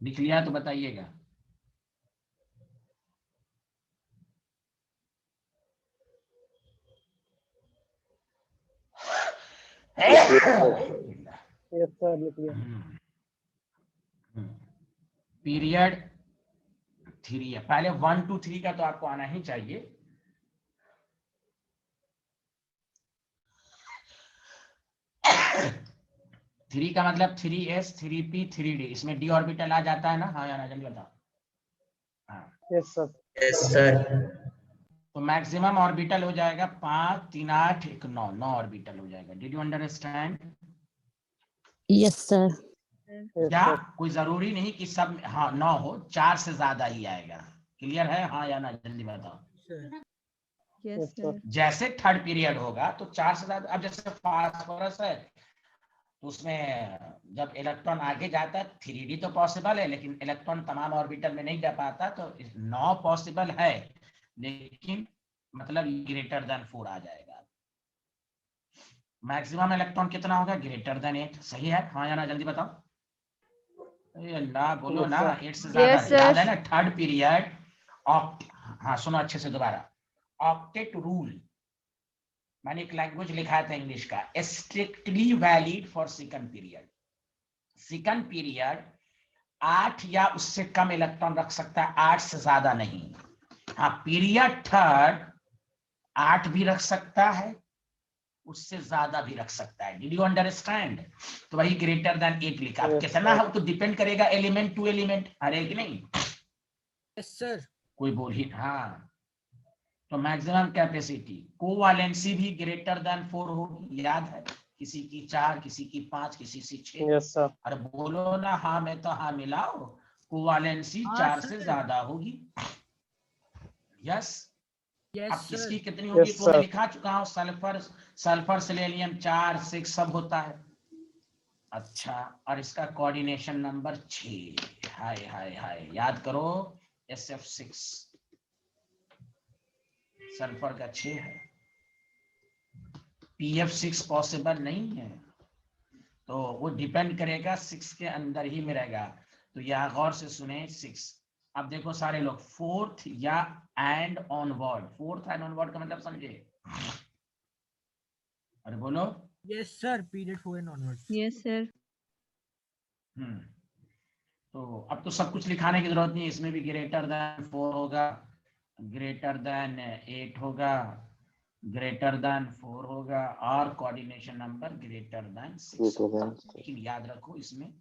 लिख लिया तो बताइएगा। पीरियड 3 है, पहले 1 2 3 का तो आपको आना ही चाहिए। थ्री का मतलब 3s 3p 3d, इसमें d ऑर्बिटल आ जाता है ना? हाँ या ना, जल्दी बताओ। हाँ, Yes, sir. तो मैक्सिमम ऑर्बिटल हो जाएगा 5 3 8 1 9, 9 ऑर्बिटल हो जाएगा। Did you understand? Yes sir. क्या कोई जरूरी नहीं कि सब हाँ 9 हो, 4 से ज्यादा ही आएगा। क्लियर है? हाँ या ना, जल्दी बताओ। Yes, sir. जैसे थर्ड पीरियड होगा तो 4 से ज्यादा। अब जैसे फास्फोरस है तो उसमें जब इलेक्ट्रॉन आगे जाता है 3d तो पॉसिबल है, लेकिन इलेक्ट्रॉन तमाम ऑर्बिटल में नहीं जा पाता, तो 9 पॉसिबल है, लेकिन मतलब ग्रेटर देन 4 आ जाएगा। मैक्सिमम इलेक्ट्रॉन कितना होगा? Greater than 8। सही है? हाँ या ना, जल्दी बताओ। अल्लाह बोलो ना, 8 से ज्यादा। Yes, sir. याद है ना थर्ड पीरियड हाँ सुनो अच्छे से दोबारा। ऑक्टेट रूल, मैंने एक लैंग्वेज लिखा था इंग्लिश का, strictly valid for second period. Second period 8 या उससे कम इलेक्ट्रॉन रख सकता है, 8 से ज्यादा नहीं। हाँ, पीरियड थर्ड 8 भी रख सकता है, उससे ज्यादा भी रख सकता है। Did you understand? तो वही ग्रेटर देन 8 लिखा। कितना है तो डिपेंड करेगा एलिमेंट टू एलिमेंट, हर कि नहीं? Yes, sir. कोई बोल ही। हाँ, तो मैक्सिमम कैपेसिटी कोवैलेंसी भी ग्रेटर देन 4 होगी। याद है? किसी की 4, किसी की 5, किसी की 6। Yes sir. अरे बोलो ना हाँ में तो हाँ मिलाओ। कोवैलेंसी 4 से ज्यादा होगी। यस। Yes, अब sir. किसकी कितनी होगी Yes, तो मैं sir. लिखा चुका हूँ। सल्फर सेलेनियम 4 6 सब होता है। अच्छा, और इसका कोऑर्डिनेशन नंबर 6। हाय हाय हाय, याद करो SF6 सल्फर का 6 है, PF6 पॉसिबल नहीं है, तो वो डिपेंड करेगा 6 के अंदर ही में रहेगा। तो यहाँ गौर से सुने 6। अब देखो सारे लोग, फोर्थ या and on word, fourth and on word का मतलब समझे? अरे बोलो। Yes sir, period 4 and onwards. Yes, sir. तो अब तो सब कुछ लिखाने की जरूरत नहीं, इसमें भी ग्रेटर देन 4 होगा, ग्रेटर देन 8 होगा, ग्रेटर देन 4 होगा, और कोऑर्डिनेशन नंबर ग्रेटर देन 6 होगा। लेकिन याद रखो इसमें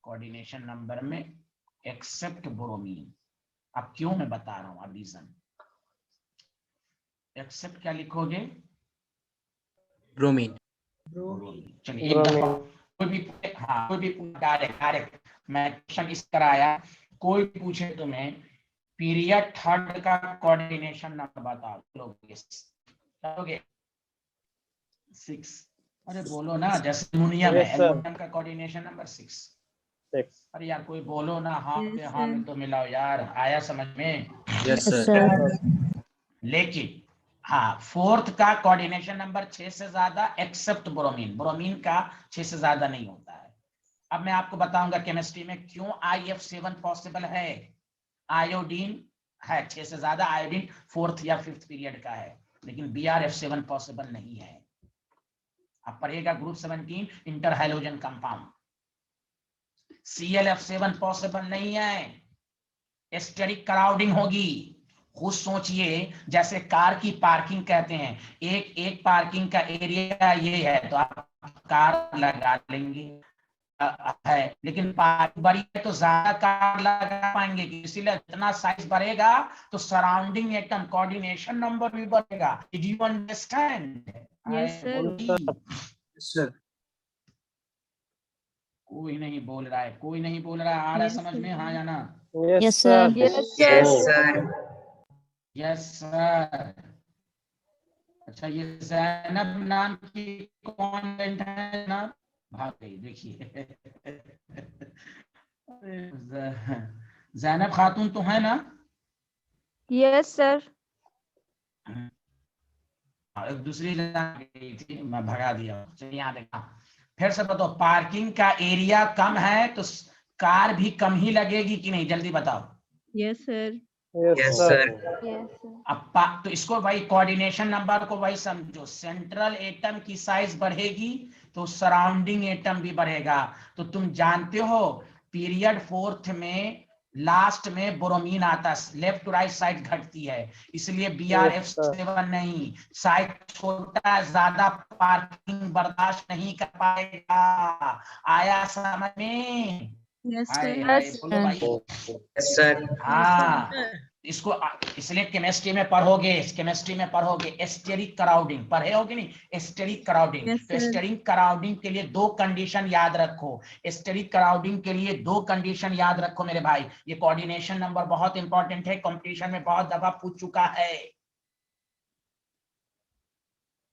कोऑर्डिनेशन नंबर में एक्सेप्ट ब्रोमीन। अब क्यों मैं बता रहा हूं, अब रीजन। एक्सेप्ट क्या लिखोगे? ब्रोमीन। चलिए एक दफा कोई भी, हाँ कोई भी डायरेक्ट मैं क्वेश्चन इस कराया, कोई पूछे तुम्हें पीरियड थर्ड का कोऑर्डिनेशन नंबर बताओ, लोगे 6। अरे बोलो ना, जैसे एल्युमिनियम है, एल्युमिनियम का कोऑर्डिनेशन नंबर 6। अरे यार कोई बोलो ना, हाँ Yes, पे हाँ में तो मिलाओ यार, आया समझ में? Yes Yes, sir. sir. लेकिन हाँ, फोर्थ का कोऑर्डिनेशन नंबर 6 से ज्यादा एक्सेप्ट ब्रोमीन, ब्रोमीन का 6 से ज्यादा नहीं होता है। अब मैं आपको बताऊंगा केमिस्ट्री में क्यों IF7 पॉसिबल है। आयोडीन है 6 से ज्यादा, आयोडीन फोर्थ या फिफ्थ पीरियड का है, लेकिन BRF7 पॉसिबल नहीं है। अब पढ़िएगा group 17 inter hydrogen compound, ClF7 possible नहीं है, स्टेरिक क्राउडिंग होगी। खुद सोचिए, जैसे कार की पार्किंग कहते हैं, एक पार्किंग का एरिया ये है तो आप कार लगा लेंगे है, लेकिन पार्किंग बड़ी है तो ज्यादा कार लगा पाएंगे, इसीलिए जितना साइज बढ़ेगा तो सराउंडिंग एटम कोऑर्डिनेशन नंबर भी बढ़ेगा। Did you understand? Yes, sir. कोई नहीं बोल रहा है, कोई नहीं बोल रहा है, आ रहा है Yes, समझ में? sir. हाँ या ना? Yes, sir. Yes, yes sir. Sir. Yes sir. अच्छा, ये जैनब नाम की कौन है ना? भाग गई, देखिए। जैनब खातून तो है ना? Yes, sir. एक दूसरी गई थी, मैं भगा दिया। चलिए यहाँ देखा, फिर से बताओ, पार्किंग का एरिया कम है तो कार भी कम ही लगेगी कि नहीं? जल्दी बताओ। Yes, sir. Yes sir. Yes, sir. अब तो इसको भाई कोऑर्डिनेशन नंबर को भाई समझो, सेंट्रल एटम की साइज बढ़ेगी तो सराउंडिंग एटम भी बढ़ेगा। तो तुम जानते हो पीरियड फोर्थ में लास्ट में ब्रोमीन आता है, लेफ्ट टू राइट साइड घटती है, इसलिए BRF7 नहीं, साइज छोटा, ज्यादा पार्किंग बर्दाश्त नहीं कर पाएगा। आया समझ में? Yes, हाय sir. हाय बोलो भाई। Yes sir. हाँ, इसको इसलिए केमिस्ट्री में पढ़ोगे स्टेरिक क्राउडिंग, पढ़े हो कि नहीं? Steric crowding. Yes, तो sir. स्टेरिक क्राउडिंग के लिए 2 कंडीशन याद रखो, स्टेरिक क्राउडिंग के लिए 2 कंडीशन याद रखो मेरे भाई। ये कोऑर्डिनेशन नंबर बहुत इंपॉर्टेंट है, कंपटीशन में बहुत दफा पूछ चुका है।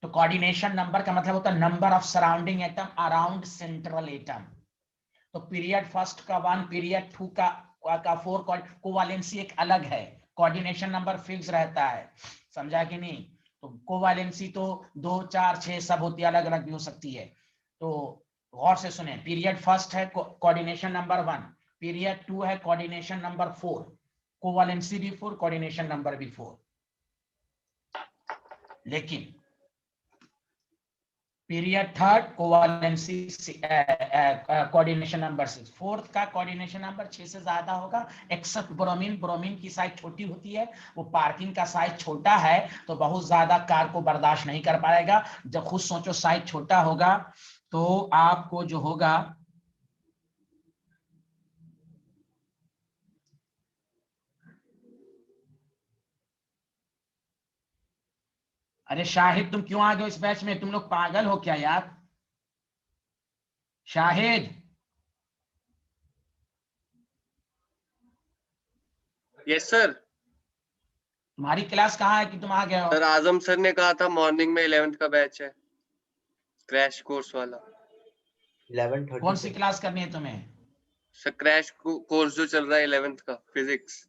तो कोऑर्डिनेशन नंबर का मतलब होता है number of surrounding atom around central atom. तो पीरियड फर्स्ट का 1, पीरियड 2 का 4, कोवैलेंसी एक अलग है, कोऑर्डिनेशन नंबर फिक्स रहता है, समझा कि नहीं? तो कोवैलेंसी तो 2, 4, 6 सब होती है, अलग अलग भी हो सकती है। तो गौर से सुने, पीरियड फर्स्ट है कोऑर्डिनेशन नंबर 1, पीरियड 2 है कोऑर्डिनेशन नंबर 4, कोवैलेंसी भी 4, कोऑर्डिनेशन नंबर भी 4। लेकिन period third covalency coordination number 6, fourth का कोऑर्डिनेशन नंबर 6 से ज्यादा होगा एक्सेप्ट ब्रोमीन। ब्रोमीन की साइज छोटी होती है, वो पार्किंग का साइज छोटा है तो बहुत ज्यादा कार को बर्दाश्त नहीं कर पाएगा। जब खुद सोचो साइज छोटा होगा तो आपको जो होगा, अरे शाहिद तुम क्यों आ गए इस बैच में? तुम लोग पागल हो क्या यार? Shahid, yes sir. तुम्हारी क्लास कहाँ है कि तुम आ गए हो? सर आजम सर ने कहा था मॉर्निंग में 11th का बैच है, क्रैश कोर्स वाला। 11:30 कौन सी क्लास करनी है तुम्हें? सर क्रैश कोर्स जो चल रहा है 11th का, फिजिक्स।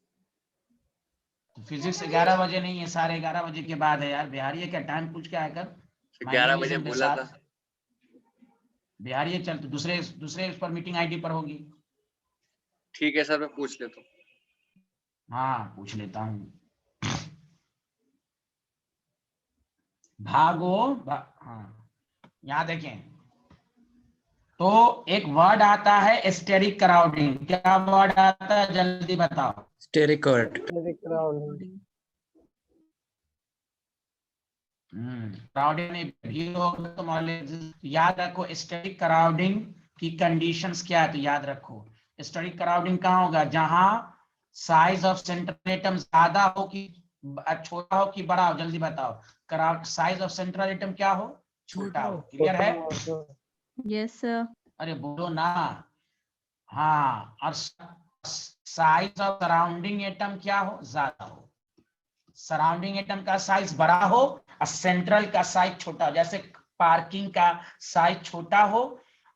तो फिजिक्स 11 बजे नहीं है, 11:30 बजे के बाद है यार। बिहारी क्या टाइम पूछ के आकर 11 बजे बोला था। बिहारी चल, तो दूसरे उस पर मीटिंग आईडी पर होगी। ठीक है सर, मैं पूछ लेता हूँ। हाँ पूछ लेता हूँ। हाँ यहाँ देखें, तो एक वर्ड आता है स्टेरिक क्राउडिंग। क्या वर्ड आता है जल्दी बताओ? Steric chord. क्राउडिंग में भीड़ होगा तो याद रखो स्टेरिक क्राउडिंग की कंडीशंस क्या है, तो याद रखो स्टेरिक क्राउडिंग कहाँ होगा? जहां साइज ऑफ सेंट्रल एटम ज्यादा हो कि छोटा हो कि बड़ा हो, जल्दी बताओ। Crowd size of central atom क्या हो? छोटा हो। क्लियर है? Yes sir. अरे बोलो ना। हाँ, और साइज ऑफ सराउंडिंग एटम क्या हो? ज्यादा हो। सराउंडिंग एटम का साइज बड़ा हो और सेंट्रल का साइज छोटा हो। जैसे पार्किंग का साइज छोटा हो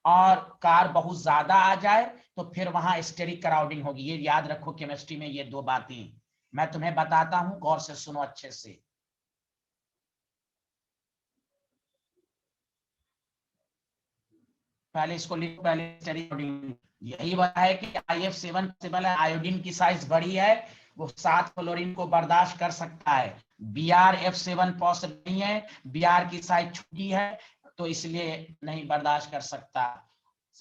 और कार बहुत ज्यादा आ जाए तो फिर वहां स्टेरिक क्राउडिंग होगी। ये याद रखो केमिस्ट्री में ये दो बातें मैं तुम्हें बताता हूं, गौर से सुनो अच्छे से। पहले इसको लिखो, पहले स्टेरिक क्राउडिंग यही बात है कि IF7 पॉसिबल है, आयोडीन की साइज बड़ी है, वो 7 फ्लोरीन को बर्दाश्त कर सकता है। BrF7 पॉसिबल नहीं है, Br की साइज छोटी है तो इसलिए नहीं बर्दाश्त कर सकता।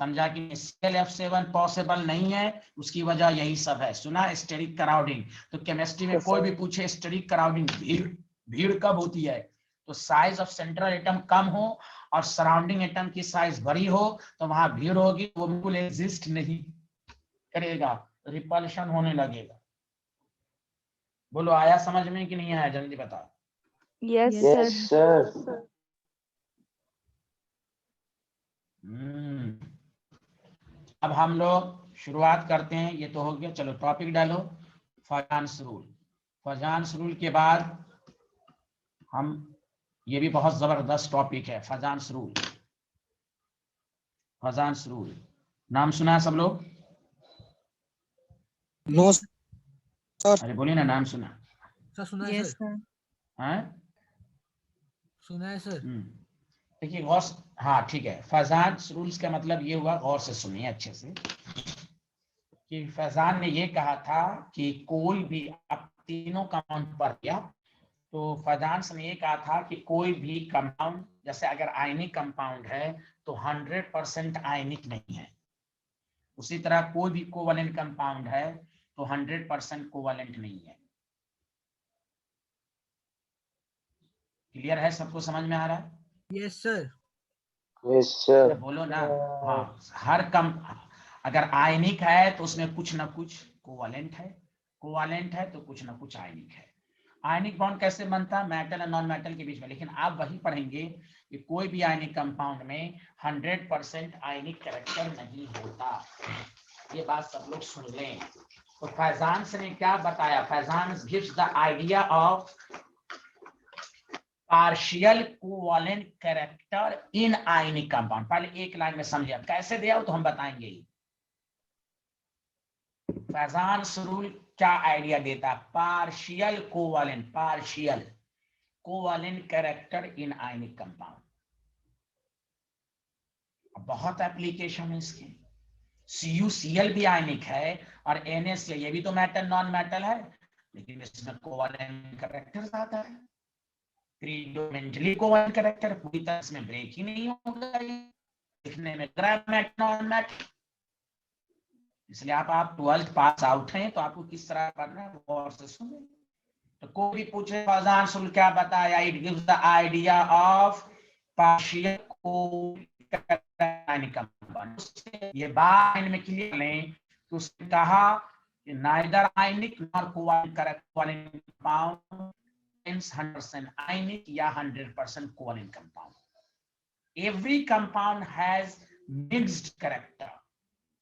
समझा कि ClF7 पॉसिबल नहीं है, उसकी वजह यही सब है। सुना स्टेरिक क्राउडिंग? तो केमिस्ट्री में कोई भी पूछे स्टेरिक क्राउडिंग भीड़ कब होती है, तो साइज ऑफ सेंट्रल एटम कम हो और सराउंडिंग एटम की साइज बड़ी हो तो वहां भीड़ होगी, वो बिल्कुल एग्जिस्ट नहीं करेगा, रिपल्शन होने लगेगा। बोलो आया समझ में कि नहीं आया? जल्दी बताओ। Yes sir. अब हम लोग शुरुआत करते हैं। ये तो हो गया, चलो टॉपिक डालो। फजान्स रूल। फजान्स रूल के बाद हम, ये भी बहुत जबरदस्त टॉपिक है, फजान्स रूल। फजान्स रूल नाम सुना है सब लोग? No sir. अरे बोलिए ना, नाम सुना? सर सुना है यस सर। सर। हैं? सुना है सर। देखिए गौर, हाँ ठीक है। फजान्स रूल्स का मतलब ये हुआ, गौर से सुनिए अच्छे से, कि फैजान ने ये कहा था कि कोई भी, अब तीनों कंपाउंड पर गया, तो फैजान ने ये कहा था कि कोई भी कंपाउंड, जैसे अगर आयनिक कंपाउंड है तो 100% आयनिक नहीं है, उसी तरह कोई भी कोवलेंट कंपाउंड है तो 100% कोवलेंट नहीं है। क्लियर है? सबको समझ में आ रहा है? Yes sir. Yes sir. बोलो ना। हाँ, हर कम अगर आयनिक है तो उसमें कुछ ना कुछ कोवलेंट है, कोवलेंट है तो कुछ ना कुछ आयनिक है। आयनिक बॉन्ड कैसे बनता है? मेटल और नॉन मेटल के बीच में। लेकिन आप वही पढ़ेंगे कि कोई भी आयनिक कंपाउंड में 100% आयनिक कैरेक्टर नहीं होता। ये बात सब लोग सुन लें। तो फैजान ने क्या बताया? Faizan gives the idea of partial covalent character in ionic compound. पहले एक लाइन में समझिए, कैसे दिया हो तो हम बताएंगे। फैजान रूल क्या आइडिया देता? Partial covalent character in ionic compound. बहुत एप्लीकेशन है इसके। CuCl भी आयनिक है और NaCl, ये भी तो मेटल नॉन मेटल है, लेकिन इसमें कोवलेंट कैरेक्टर आता है। प्रीडोमिनेंटली कोवलेंट कैरेक्टर, पूरी तरह इसमें ब्रेक ही नहीं होगा, दिखने में मेटल नॉन मेटल। इसलिए आप 12th पास आउट हैं तो आपको किस तरह करना है वो और से सुने। तो कोई भी पूछे फैजान रूल क्या बताया? It gives the idea of partial ionic compound. ये बात में क्लियर लें तो उसने कहा कि नाइदर आयनिक नॉर कोवलेंट कंपाउंड 100% आयनिक या 100% covalent compound. Every compound has mixed character.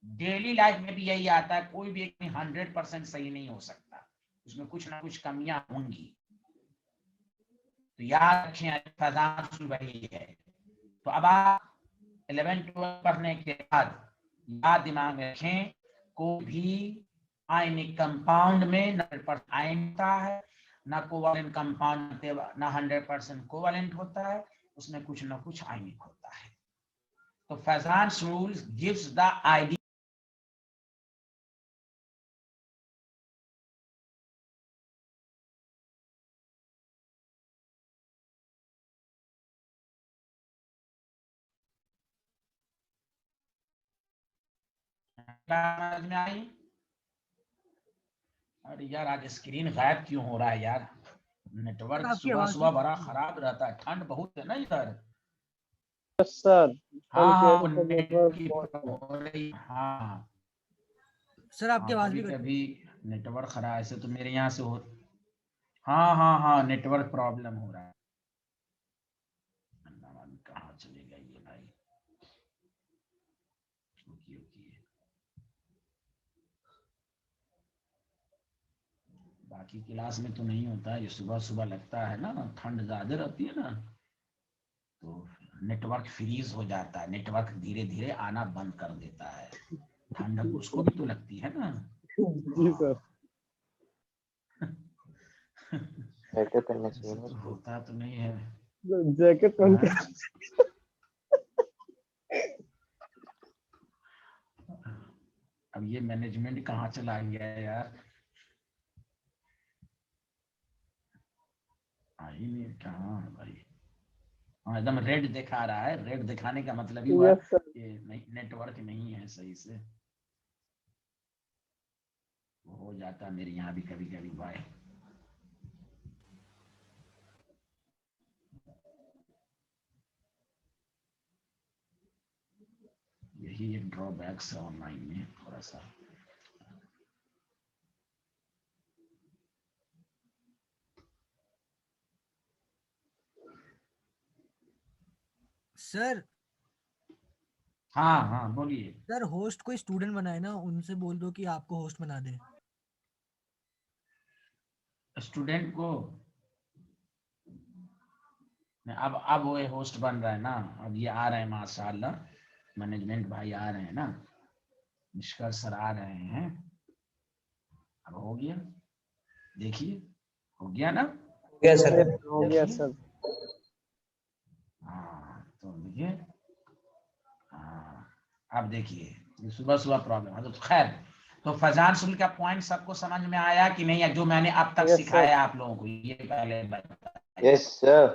Daily life में भी यही आता है, कोई भी एक 100% सही नहीं हो सकता, उसमें कुछ ना कुछ कमियां होंगी। तो याद रखें फैजान वही है। तो अब आप 11-12 पढ़ने के बाद याद दिमाग में रखें, कोई भी आयनिक कंपाउंड में 100% आयन होता है ना कोवैलेंट कंपाउंड ना 100% कोवैलेंट होता है, उसमें कुछ ना कुछ आयनिक होता है। तो फैजान्स रूल गिव्स द आइडिया समझ में आई? अरे यार आज स्क्रीन गायब क्यों हो रहा है यार? नेटवर्क आपकी सुबह आवाज सुबह नहीं बड़ा खराब रहता है, ठंड बहुत है ना इधर। सर हाँ हाँ नेट की प्रॉब्लम हो रही, हाँ सर आपकी हाँ आवाज कभी भी कट कभी नेटवर्क खराब, ऐसे तो मेरे यहाँ से हो, हाँ हाँ हाँ नेटवर्क प्रॉब्लम हो रहा है। कहाँ चलेगा ये भाई? ओके ओके, बाकी क्लास में तो नहीं होता है, ये सुबह सुबह लगता है ना, ठंड ज्यादा रहती है ना, तो नेटवर्क फ्रीज हो जाता है, नेटवर्क धीरे धीरे आना बंद कर देता है। ठंड उसको भी तो लगती है ना। जी सर। जैकेट पहनना चाहिए ऐसे ना तो उसको। होता तो नहीं है। जैकेट पहन के हाँ? अब ये मैनेजमेंट कहाँ चला गया है यार? आई नहीं, कहाँ है भाई? हाँ एकदम रेड दिखा रहा है, रेड दिखाने का मतलब ही हुआ यस सर। कि नहीं, नेटवर्क नहीं है सही से, वो हो जाता है मेरे यहाँ भी कभी कभी भाई। यही एक ड्रॉबैक्स है ऑनलाइन में थोड़ा सा। सर हाँ हाँ बोलिए। सर होस्ट कोई स्टूडेंट बनाए ना, उनसे बोल दो कि आपको होस्ट बना दे। स्टूडेंट को अब वो होस्ट बन रहा है ना, अब ये आ रहे हैं माशाल्लाह, मैनेजमेंट भाई आ रहे हैं ना, निष्कर्ष सर आ रहे हैं। अब हो गया, देखिए हो गया ना। Yes sir. हो गया सर। हाँ तो देखिए, हाँ अब देखिए ये सुबह सुबह प्रॉब्लम है, तो खैर तो फैजान सुल का पॉइंट सबको समझ में आया कि नहीं, जो मैंने अब तक Yes, सिखाया आप लोगों को ये पहले बताया। Yes sir.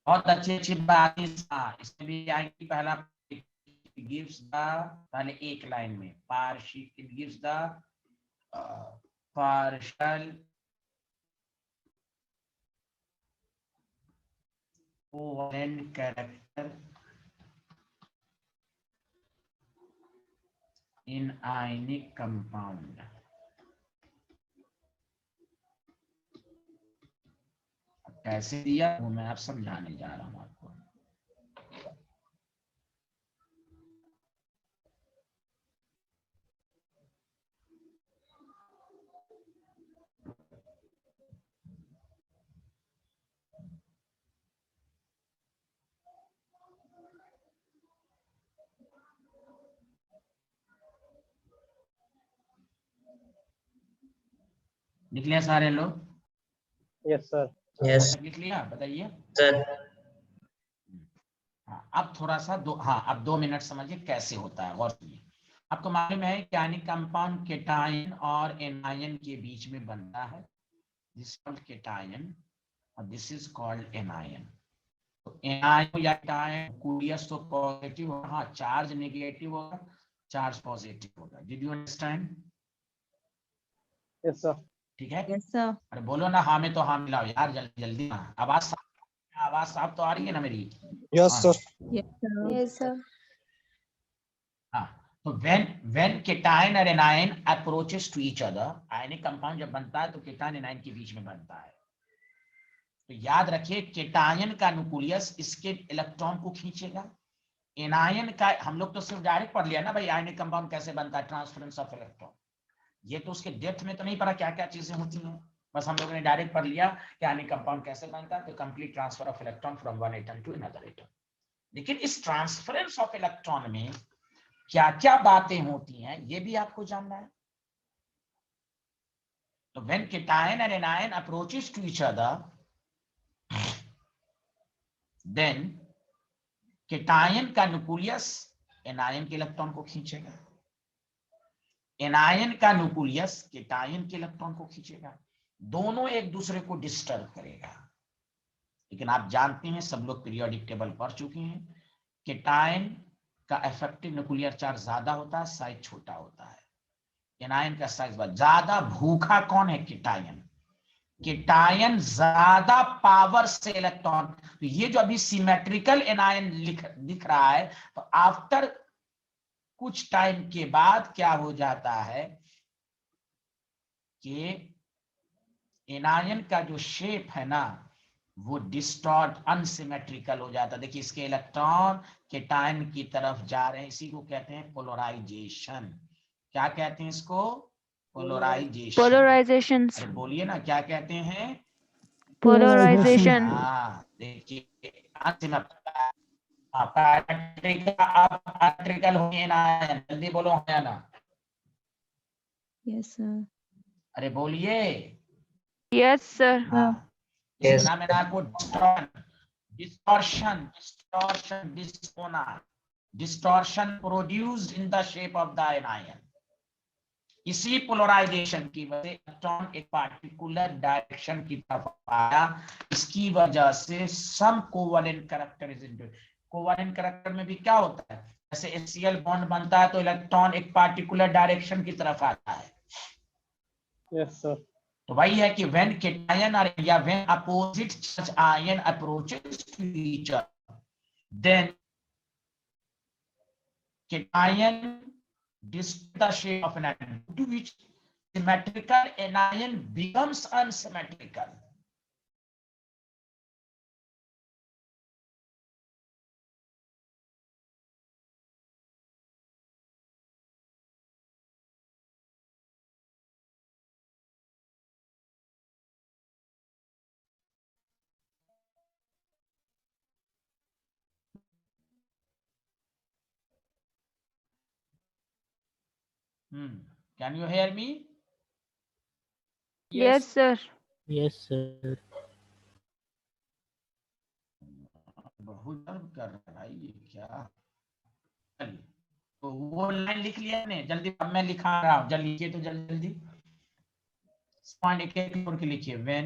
बहुत अच्छी अच्छी बात इसमें भी आएगी। पहला गिव्स द, पहले एक लाइन में partial, it gives the partial covalent character in ionic compound. कैसे दिया वो मैं आप समझाने जा रहा हूं आपको। लिख लिया सारे लोग? Yes sir. यस लिख लिया, बताइए। सर। हाँ अब थोड़ा सा हाँ अब 2 मिनट समझिए कैसे होता है, गौर सुनिए। आपको मालूम है कि आयनिक कंपाउंड केटायन और एनायन के बीच में बनता है, दिस कॉल्ड केटायन और दिस इज कॉल्ड एनायन। तो एनायन या केटायन न्यूक्लियस तो पॉजिटिव होगा, हाँ चार्ज नेगेटिव होगा, चार्ज पॉजिटिव होगा। Did you understand? Yes sir. ठीक है। Yes sir. अरे बोलो ना हाँ में, तो हाँ मिलाओ यार, जल्दी जल्दी। आवाज साफ तो आ रही है ना मेरी? यस हाँ sir. Yes sir. Yes sir. हाँ तो when cation और anion approaches to each other, ionic compound जब बनता है तो cation एनायन के बीच में बनता है। तो याद रखिए केटायन का न्यूक्लियस इसके इलेक्ट्रॉन को खींचेगा, एनायन का हम लोग तो सिर्फ डायरेक्ट पढ़ लिया ना भाई आयनिक कंपाउंड कैसे बनता है, ट्रांसफरेंस ऑफ इलेक्ट्रॉन। ये तो उसके डेप्थ में तो नहीं पढ़ा क्या क्या चीजें होती हैं, बस हम लोगों ने डायरेक्ट पढ़ लिया कि आयनिक कंपाउंड कैसे बनता है, तो complete transfer of electron from one atom to another atom. लेकिन इस ट्रांसफरेंस ऑफ इलेक्ट्रॉन में क्या क्या बातें होती हैं ये भी आपको जानना है। तो when cation and anion approaches to each other, then cation का न्यूक्लियस एनायन के इलेक्ट्रॉन को खींचेगा, एनायन का न्यूक्लियस cation के इलेक्ट्रॉन को खींचेगा, दोनों एक दूसरे को डिस्टर्ब करेगा। लेकिन आप जानते हैं, सब लोग पीरियोडिक टेबल पढ़ चुके हैं, cation का इफेक्टिव न्यूक्लियर चार्ज ज्यादा होता है, साइज छोटा होता है, एनायन का साइज ज्यादा। भूखा कौन है? cation। cation ज्यादा पावर से इलेक्ट्रॉन, तो ये जो अभी सिमेट्रिकल एनायन दिख रहा है, तो आफ्टर कुछ टाइम के बाद क्या हो जाता है कि एनायन का जो शेप है ना, वो डिस्टॉर्ट अनसिमेट्रिकल हो जाता है। देखिए, इसके इलेक्ट्रॉन cation की तरफ जा रहे हैं, इसी को कहते हैं पोलराइजेशन। क्या कहते हैं इसको? पोलराइजेशन। Polarizations. अरे बोलिए ना, क्या कहते हैं? Polarization. हाँ, देखिए पैट्रिकल हो एनायन, जल्दी बोलो है ना। Yes, sir. अरे बोलिए। Yes, sir. हाँ, Yes. फिनोमेना को distortion produced in the shape of the anion. इसी पोलराइजेशन की वजह से इलेक्ट्रॉन एक पार्टिकुलर डायरेक्शन की तरफ आया, इसकी वजह से some covalent character is introduced. Covalent character में भी क्या होता है, जैसे HCl बॉन्ड बनता है तो इलेक्ट्रॉन एक पार्टिकुलर डायरेक्शन की तरफ आता है। Yes sir. तो वही है कि when cation or या when opposite charge ion approaches to each other, then cation distorts the shape of an anion, to which symmetrical anion becomes unsymmetrical. Can you hear me? Yes, sir. Yes, sir. बहुत गर्व कर रहा है भाई, ये क्या? चलिए, तो वो लाइन लिख लिया ने जल्दी, अब मैं लिखा रहा हूँ, जल्दी लिखिए, तो जल्दी जल्दी पॉइंट एक एक करके लिखिए। when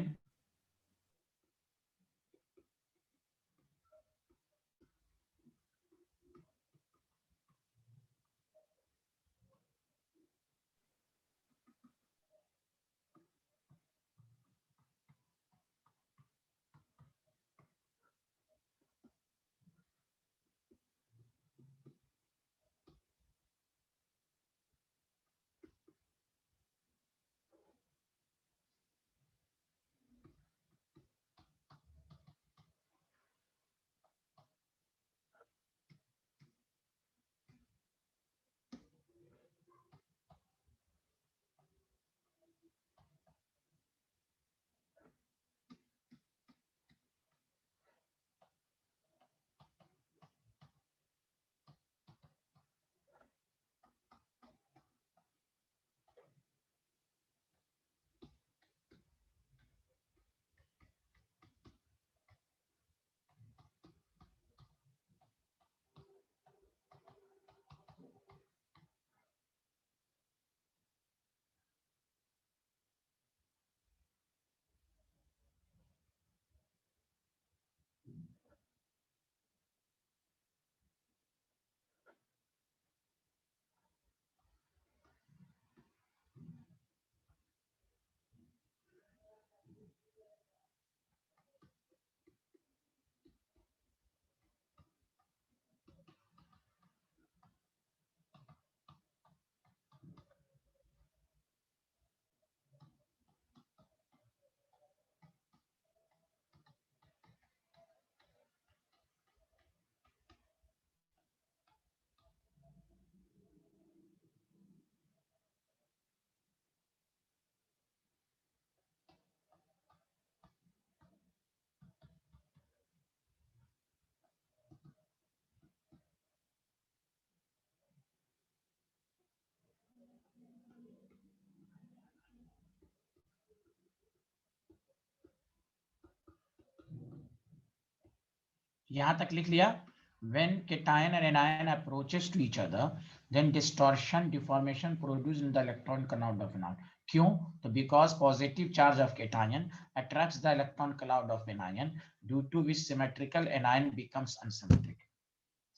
यहां तक लिख लिया। When cation and anion approaches to each other, then distortion, deformation produced in the electron cloud of anion. क्यों? तो because positive charge of cation attracts the electron cloud of anion, due to which symmetrical anion becomes unsymmetric.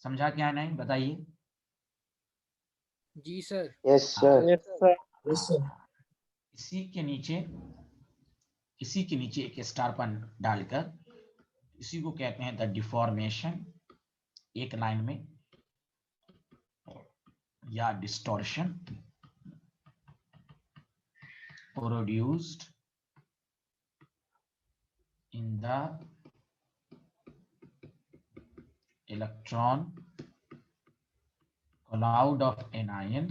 समझा क्या नहीं? बताइए। जी sir. Yes, sir. Yes sir. Yes, sir. इसी के नीचे एक स्टार पन डालकर इसी को कहते हैं द डिफॉर्मेशन, एक लाइन में, या distortion produced in the electron cloud of anion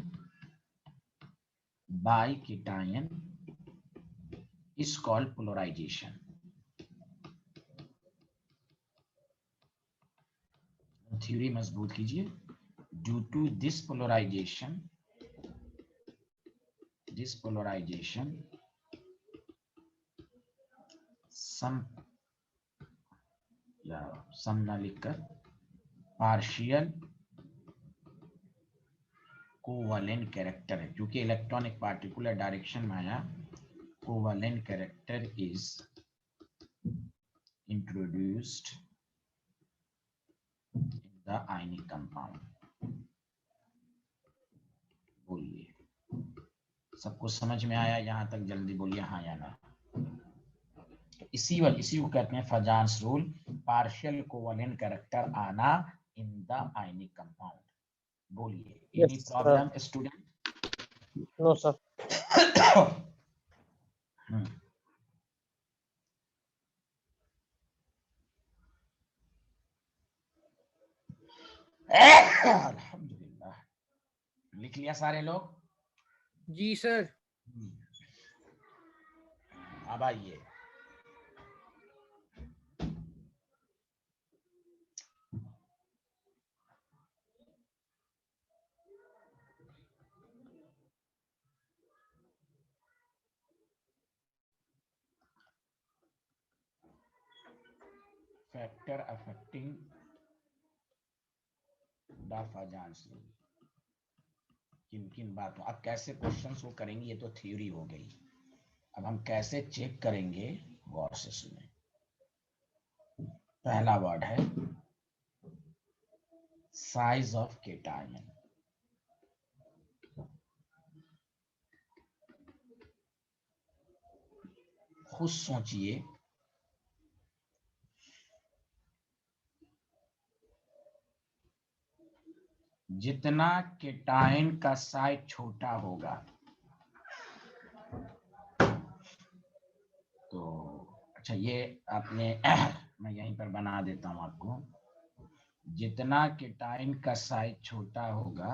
by cation is called polarization. Theory मजबूत कीजिए। ड्यू टू दिस पोलराइजेशन सम ना लिखकर पार्शियल कोवेलेंट कैरेक्टर है, क्योंकि इलेक्ट्रॉन एक पार्टिकुलर डायरेक्शन में आया, covalent character is introduced the ionic compound. बोलिए, सबको समझ में आया यहाँ तक? जल्दी बोलिए हाँ या ना। इसी को कहते हैं Fajans rule, partial covalent character आना इन द आयनिक कंपाउंड। बोलिए, any problem student? No sir. अल्हम्दुलिल्लाह, लिख लिया सारे लोग? जी सर। अब आइए, factor affecting the Fajans rule. किन बातों, अब कैसे क्वेश्चंस वो करेंगे ये तो थ्योरी हो गई। अब हम कैसे चेक करेंगे, गौर से सुने। पहला वर्ड है साइज ऑफ केटायन। खुद सोचिए, जितना केटायन का साइज छोटा होगा, तो अच्छा ये आपने मैं यहीं पर बना देता हूं आपको। जितना केटायन का साइज छोटा होगा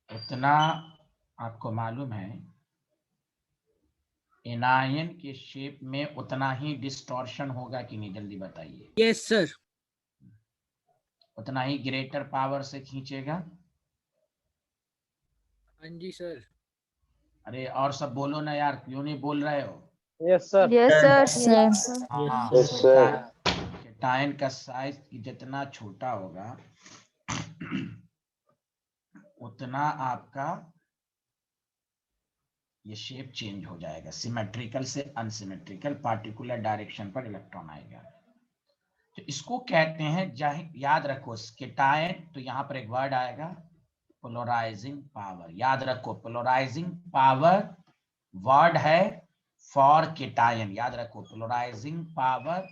उतना आपको मालूम है एनायन के शेप में उतना ही डिस्टॉर्शन होगा कि नहीं? जल्दी बताइए। Yes sir. उतना ही ग्रेटर पावर से खींचेगा। हाँ जी सर। अरे और सब बोलो ना यार, क्यों नहीं बोल रहे हो? Yes sir. Yes, sir. Sir. हाँ, Yes, sir. केटायन का साइज जितना छोटा होगा उतना आपका ये शेप चेंज हो जाएगा, सिमेट्रिकल से अनसिमेट्रिकल, पार्टिकुलर डायरेक्शन पर इलेक्ट्रॉन आएगा। तो इसको कहते हैं, याद रखो केटायन, तो यहाँ पर एक वर्ड आएगा पोलराइजिंग पावर। याद रखो, पोलराइजिंग पावर वर्ड है फॉर केटायन। याद रखो, पोलराइजिंग पावर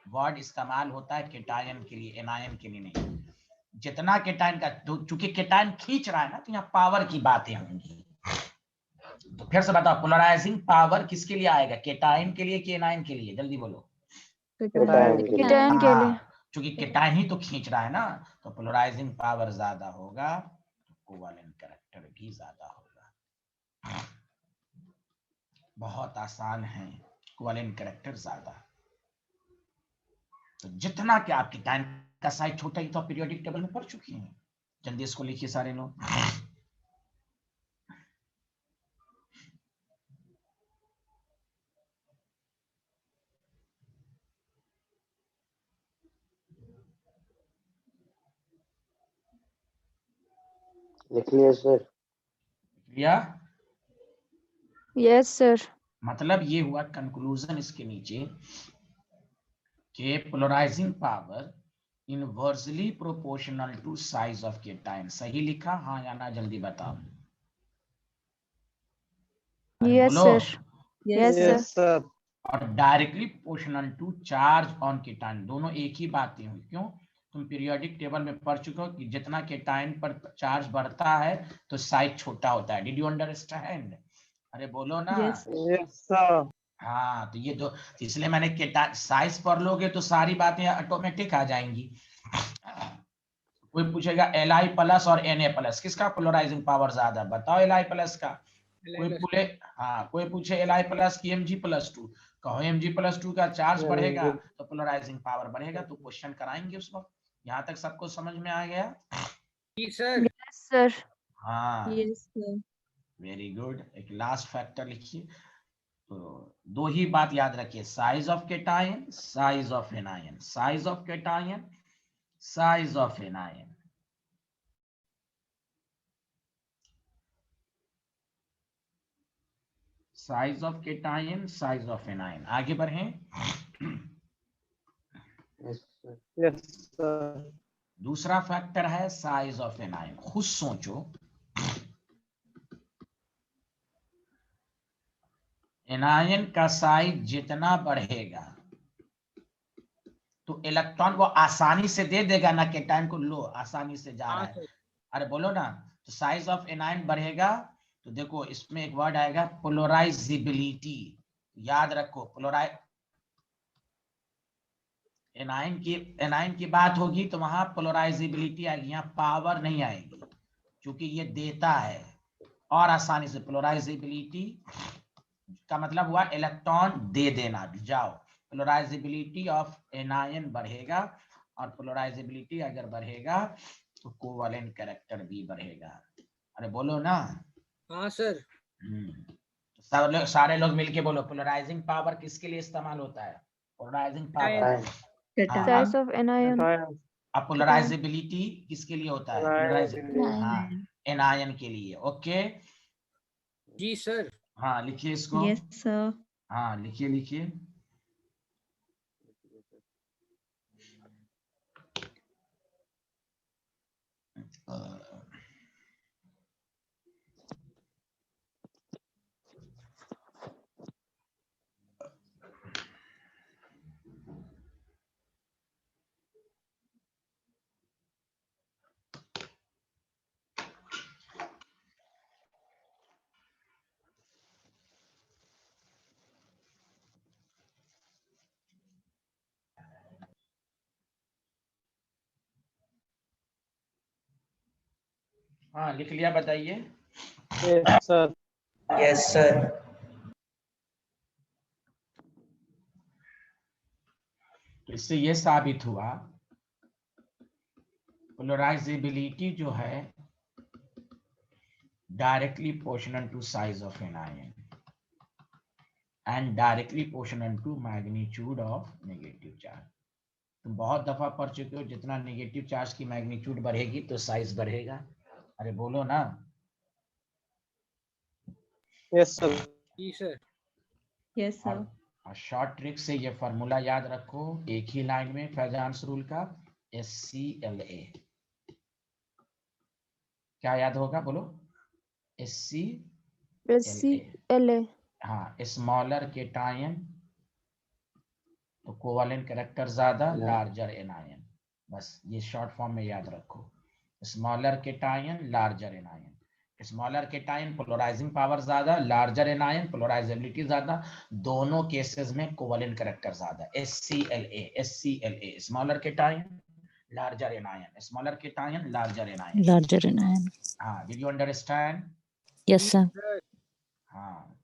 वर्ड इस्तेमाल होता है केटायन के लिए, एनायन के लिए नहीं। जितना केटायन का, चूंकि केटायन खींच रहा है ना, तो यहाँ पावर की बातें होंगी। तो फिर से बताओ, पोलराइजिंग पावर किसके लिए आएगा? केटायन के लिए कि एनायन के लिए? जल्दी बोलो। Cation के लिए। चूंकि केटायन ही तो खींच रहा है ना, तो पोलराइजिंग पावर ज्यादा होगा, तो कोवेलेंट कैरेक्टर भी ज्यादा होगा। बहुत आसान है, कोवेलेंट कैरेक्टर ज्यादा। तो जितना कि आपकी टाइम का साइज छोटा ही तो पीरियोडिक टेबल में पढ़ चुकी हैं। जल्दी इसको लिखिए सारे लोग। लिख लिया सर। लिया? Yes sir. मतलब ये हुआ कंक्लूजन इसके नीचे कि polarising power inversely proportional to size of cation. सही लिखा? हाँ या ना जल्दी बताओ। अरे यस बोलो। सर। Yes sir. और directly proportional to charge on cation, दोनों एक ही बातें हुई। क्यों? तुम पीरियोडिक टेबल में पढ़ चुके हो कि जितना केटायन पर चार्ज बढ़ता है तो साइज छोटा होता है। Did you understand? अरे बोलो ना। Yes sir. हाँ, तो ये दो, इसलिए मैंने साइज पढ़ लोगे तो सारी बातें ऑटोमेटिक आ जाएंगी। कोई पूछेगा Li प्लस और Na प्लस किसका पोलराइजिंग पावर ज्यादा? बताओ Li प्लस का। कोई पूछे Li प्लस की Mg+2, कहो Mg+2 का चार्ज बढ़ेगा तो पोलराइजिंग पावर बढ़ेगा। तो क्वेश्चन कराएंगे उस वक्त। यहाँ तक सबको समझ में आ गया? सर। Yes sir. हाँ, यस सर। Very good. एक लास्ट फैक्टर लिखिए। तो दो ही बात याद रखिए, size of cation, size of anion, size of cation, size of anion. Size of cation, size of anion. आगे बढ़ें। Yes sir. दूसरा फैक्टर है साइज ऑफ एनायन। खुद सोचो, एनायन का साइज जितना बढ़ेगा तो इलेक्ट्रॉन वो आसानी से दे देगा ना केटायन को, लो आसानी से जा रहा है। अरे बोलो ना। तो साइज ऑफ एनायन बढ़ेगा तो देखो इसमें एक वर्ड आएगा पोलराइजिबिलिटी। याद रखो, एनायन की बात होगी तो वहां पोलराइजिबिलिटी आएगी, यहाँ पावर नहीं आएगी, क्योंकि ये देता है और आसानी से। पोलराइजिबिलिटी का मतलब हुआ इलेक्ट्रॉन दे देना। जाओ, पोलराइजिबिलिटी ऑफ एनायन बढ़ेगा, और पोलराइजिबिलिटी अगर बढ़ेगा तो कोवेलेंट कैरेक्टर भी बढ़ेगा। अरे बोलो ना। हाँ सर। सारे लोग मिलके बोलो, पोलराइजिंग पावर किसके लिए इस्तेमाल होता है? Polarising power. Size of anion. अब पोलराइजिबिलिटी किसके लिए होता है? हाँ, एनायन के लिए। ओके जी सर। हाँ, लिखिए इसको। Yes sir. हाँ, लिखिए लिखिए। हाँ, लिख लिया? बताइए। Yes sir. Yes sir. तो इससे ये साबित हुआ पोलराइजिबिलिटी जो है directly proportional to size of an ion and directly proportional to magnitude of negative charge. तुम बहुत दफा पढ़ चुके हो, जितना नेगेटिव चार्ज की मैग्नीट्यूड बढ़ेगी तो साइज बढ़ेगा। अरे बोलो ना। Yes sir. जी सर। Yes sir. और शॉर्ट ट्रिक से ये फॉर्मूला याद रखो एक ही लाइन में, फैजांस रूल का, SCLA। क्या याद होगा? बोलो। SCLA। हाँ, स्मॉलर केटायन तो कोवेलेंट कैरेक्टर ज्यादा, लार्जर एनायन। बस ये शॉर्ट फॉर्म में याद रखो, smaller cation, larger anion. Smaller cation polarising power ज्यादा, लार्जर एनायन पोलराइजेबिलिटी ज्यादा, दोनों केसेस में कोवेलेंट कैरेक्टर ज्यादा। SCLA smaller cation, larger anion, smaller cation, larger anion. Larger ion. हाँ, did you understand? Yes, sir. हाँ,